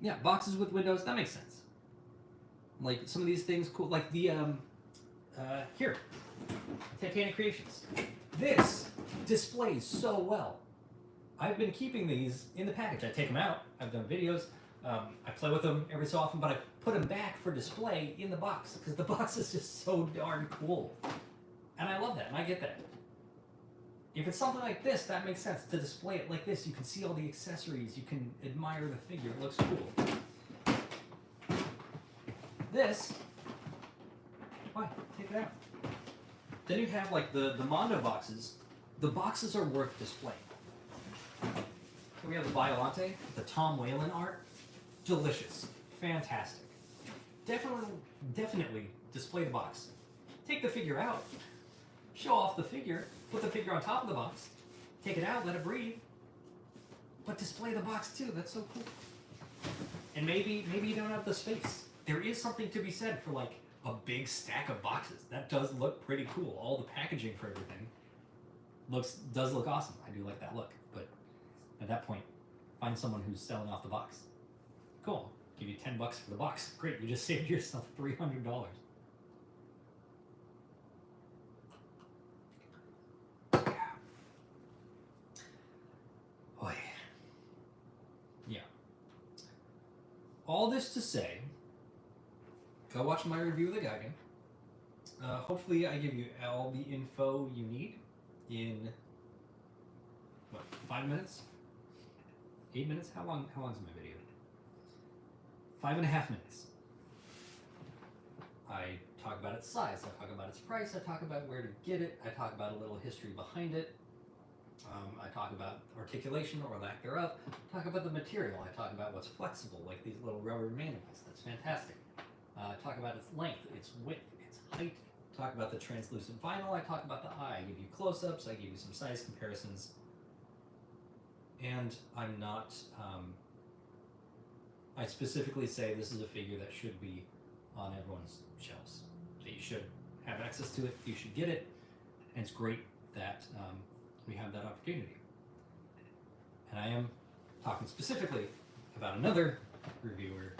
Yeah, boxes with windows, that makes sense. Like some of these things, cool. Like the here, Titanic Creations. This displays so well. I've been keeping these in the package. I take them out. I've done videos. I play with them every so often, but I put them back for display in the box because the box is just so darn cool. And I love that, and I get that. If it's something like this, that makes sense. To display it like this, you can see all the accessories. You can admire the figure. It looks cool. This, why? Take it out. Then you have like the Mondo boxes. The boxes are worth displaying. So we have the Biolante, the Tom Whalen art. Delicious. Fantastic. Definitely display the box. Take the figure out. Show off the figure. Put the figure on top of the box. Take it out, let it breathe. But display the box too. That's so cool. And maybe you don't have the space. There is something to be said for like a big stack of boxes. That does look pretty cool. All the packaging for everything does look awesome. I do like that look. But at that point, find someone who's selling off the box. Cool. Give you $10 for the box. Great. You just saved yourself $300. Boy. Yeah. All this to say, go watch my review of the Geigen. Hopefully I give you all the info you need in, what, 5 minutes? 8 minutes? How long is my video? 5.5 minutes. I talk about its size, I talk about its price, I talk about where to get it, I talk about a little history behind it, I talk about articulation or lack thereof, I talk about the material, I talk about what's flexible, like these little rubber mandibles, that's fantastic. I talk about its length, its width, its height, I talk about the translucent vinyl, I talk about the eye, I give you close-ups, I give you some size comparisons, and I'm not, I specifically say this is a figure that should be on everyone's shelves. That you should have access to it, you should get it, and it's great that we have that opportunity. And I am talking specifically about another reviewer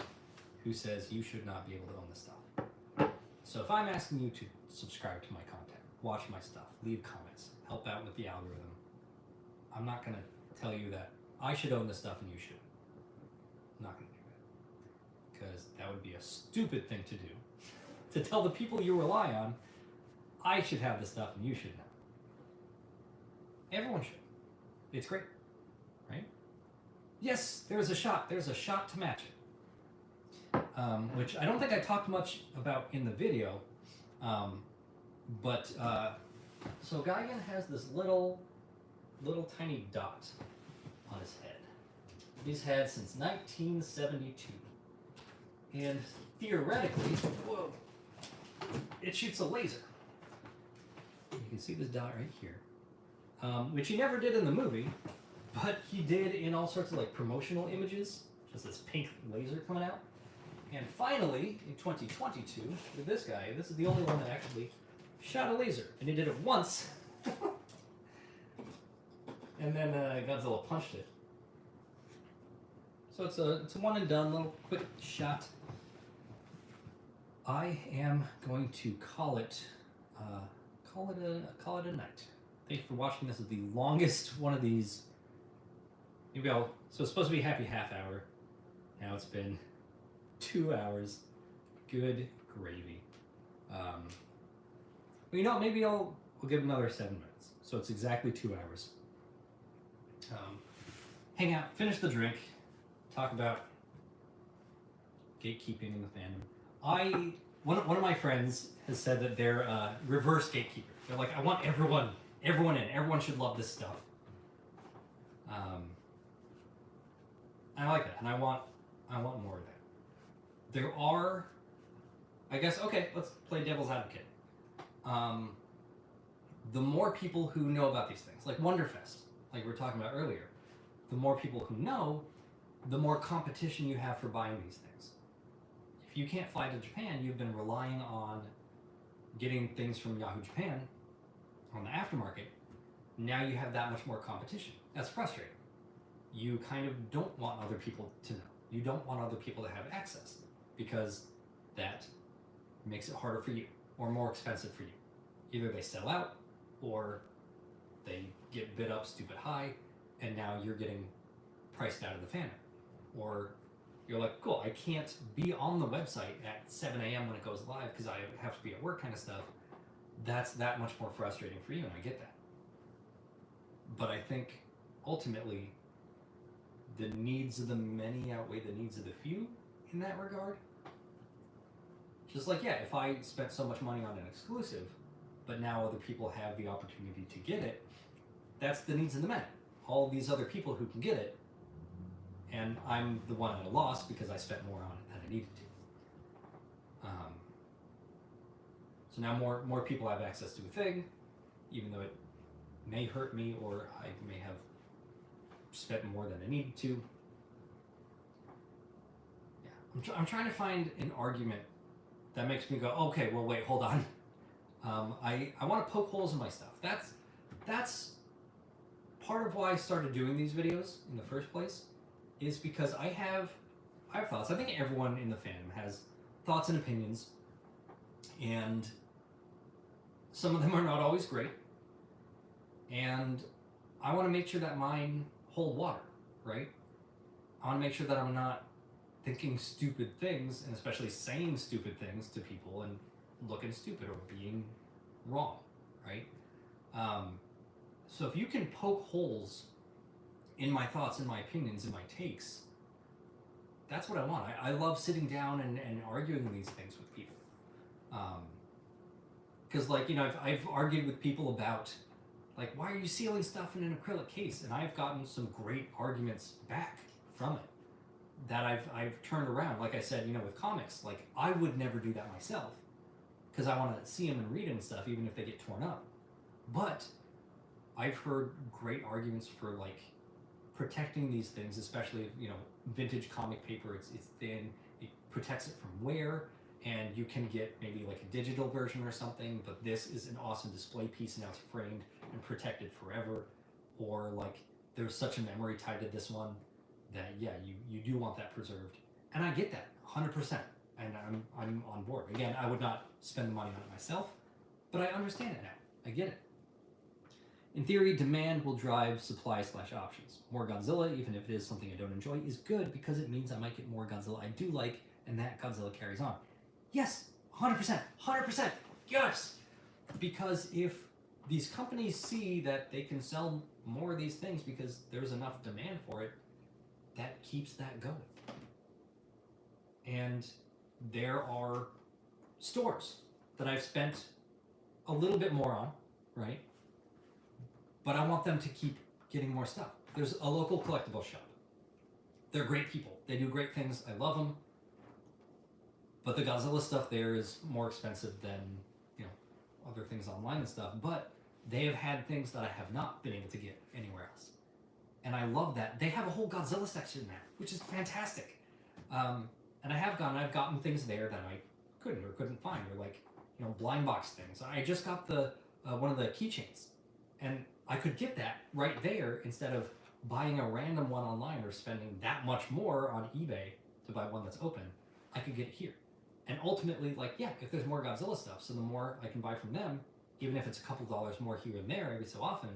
who says you should not be able to own this stuff. So if I'm asking you to subscribe to my content, watch my stuff, leave comments, help out with the algorithm, I'm not going to tell you that I should own this stuff and you should. I'm not going to do that. Because that would be a stupid thing to do. To tell the people you rely on, I should have this stuff and you should not. Everyone should. It's great, right? Yes, there's a shot to match it. Which I don't think I talked much about in the video, so Geigen has this little tiny dot on his head. He's had since 1972. And theoretically, whoa, it shoots a laser. You can see this dot right here, which he never did in the movie, but he did in all sorts of like promotional images, just this pink laser coming out. And finally, in 2022, with this guy, this is the only one that actually shot a laser, and he did it once, and then Godzilla punched it. So it's a one and done, little quick shot. I am going to call it a night. Thank you for watching. This is the longest one of these. Here we go. So it's supposed to be a happy half hour. Now it's been 2 hours. Good gravy. Well, you know, maybe we'll give another 7 minutes. So it's exactly 2 hours. Hang out, finish the drink, talk about gatekeeping in the fandom. One of my friends has said that they're reverse gatekeeper. They're like, I want everyone in. Everyone should love this stuff. I like that, and I want more of that. There are, I guess, okay, let's play devil's advocate. The more people who know about these things, like Wonderfest, like we were talking about earlier, the more people who know, the more competition you have for buying these things. If you can't fly to Japan, you've been relying on getting things from Yahoo Japan on the aftermarket. Now you have that much more competition. That's frustrating. You kind of don't want other people to know. You don't want other people to have access because that makes it harder for you or more expensive for you. Either they sell out or they get bid up stupid high, and now you're getting priced out of the fandom. Or you're like, cool, I can't be on the website at 7 a.m. when it goes live because I have to be at work kind of stuff. That's that much more frustrating for you, and I get that. But I think ultimately the needs of the many outweigh the needs of the few in that regard. Just like, yeah, if I spent so much money on an exclusive, but now other people have the opportunity to get it, that's the needs of the many. All these other people who can get it, and I'm the one at a loss because I spent more on it than I needed to. So now more people have access to a thing, even though it may hurt me or I may have spent more than I needed to. Yeah, I'm trying to find an argument that makes me go, okay, well, wait, hold on. I want to poke holes in my stuff. That's part of why I started doing these videos in the first place, is because I have thoughts. I think everyone in the fandom has thoughts and opinions, and some of them are not always great, and I want to make sure that mine hold water, right? I want to make sure that I'm not thinking stupid things, and especially saying stupid things to people and looking stupid or being wrong, right? So if you can poke holes in my thoughts, in my opinions, in my takes, that's what I want. I love sitting down and arguing these things with people. Because, like, you know, I've argued with people about, like, why are you sealing stuff in an acrylic case? And I've gotten some great arguments back from it that I've turned around. Like I said, you know, with comics, like, I would never do that myself because I want to see them and read them and stuff, even if they get torn up. But I've heard great arguments for, like, protecting these things, especially, you know, vintage comic paper. It's thin, it protects it from wear, and you can get maybe like a digital version or something, but this is an awesome display piece and now it's framed and protected forever. Or, like, there's such a memory tied to this one that, yeah, you do want that preserved. And I get that 100%, and I'm on board. Again, I would not spend the money on it myself, but I understand it now. I get it. In theory, demand will drive supply/options. More Godzilla, even if it is something I don't enjoy, is good because it means I might get more Godzilla I do like, and that Godzilla carries on. Yes, 100%, 100%, yes! Because if these companies see that they can sell more of these things because there's enough demand for it, that keeps that going. And there are stores that I've spent a little bit more on, right? But I want them to keep getting more stuff. There's a local collectible shop. They're great people. They do great things. I love them. But the Godzilla stuff there is more expensive than, you know, other things online and stuff. But they have had things that I have not been able to get anywhere else. And I love that. They have a whole Godzilla section there, which is fantastic. And I've gotten things there that I couldn't find, or, like, you know, blind box things. I just got the one of the keychains, and I could get that right there instead of buying a random one online or spending that much more on eBay to buy one that's open. I could get it here. And ultimately, like, yeah, if there's more Godzilla stuff, so the more I can buy from them, even if it's a couple dollars more here and there every so often,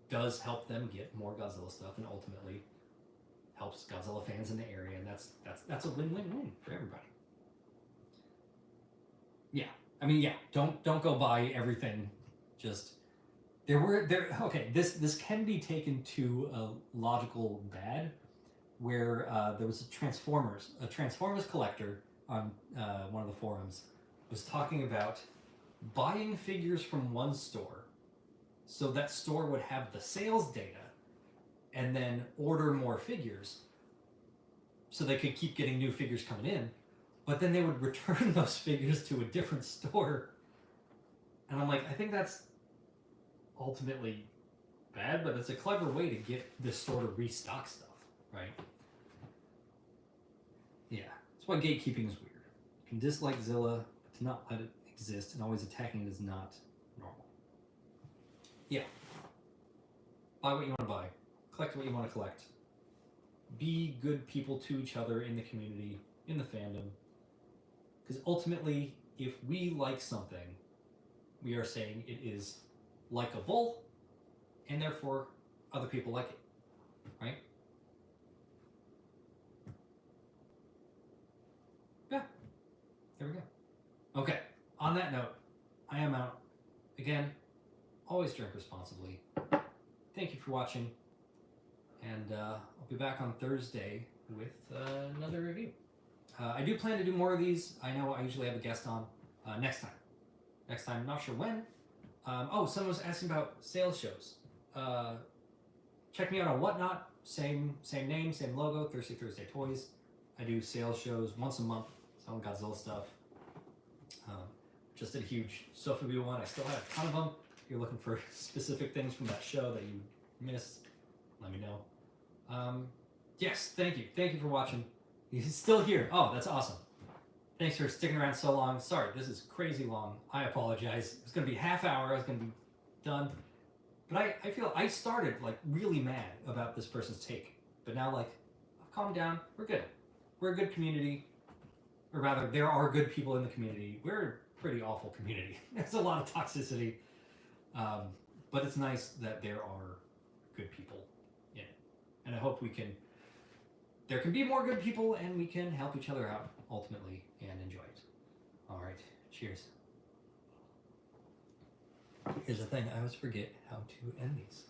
does help them get more Godzilla stuff, and ultimately helps Godzilla fans in the area, and that's a win-win-win for everybody. Yeah, I mean, yeah, don't go buy everything. Just okay. This can be taken to a logical bad, where there was a Transformers collector on one of the forums was talking about buying figures from one store, so that store would have the sales data and then order more figures so they could keep getting new figures coming in, but then they would return those figures to a different store. And I'm like, I think that's ultimately bad, but it's a clever way to get this store to restock stuff, right? Yeah, that's why gatekeeping is weird. You can dislike Zilla, but to not let it exist and always attacking it is not normal. Yeah. Buy what you want to buy. Collect what you want to collect. Be good people to each other in the community, in the fandom. Because ultimately, if we like something, we are saying it is likable and therefore other people like it, right? Yeah, there we go. Okay, on that note, I am out. Again, always drink responsibly. Thank you for watching, and I'll be back on Thursday with another review. I do plan to do more of these. I know I usually have a guest on next time. Next time, not sure when. Someone was asking about sales shows. Check me out on Whatnot. Same name, same logo. Thursday Toys. I do sales shows once a month. Selling Godzilla stuff. Just did a huge Sofubu one. I still have a ton of them. If you're looking for specific things from that show that you missed, let me know. Yes, thank you. Thank you for watching. He's still here. Oh, that's awesome. Thanks for sticking around so long. Sorry, this is crazy long. I apologize. It was going to be half hour. I was going to be done. But I feel I started like really mad about this person's take. But now like I've calmed down. We're good. We're a good community. Or rather, there are good people in the community. We're a pretty awful community. There's a lot of toxicity. But it's nice that there are good people in it. And I hope there can be more good people and we can help each other out ultimately and enjoy it. All right, cheers. Here's the thing, I always forget how to end these.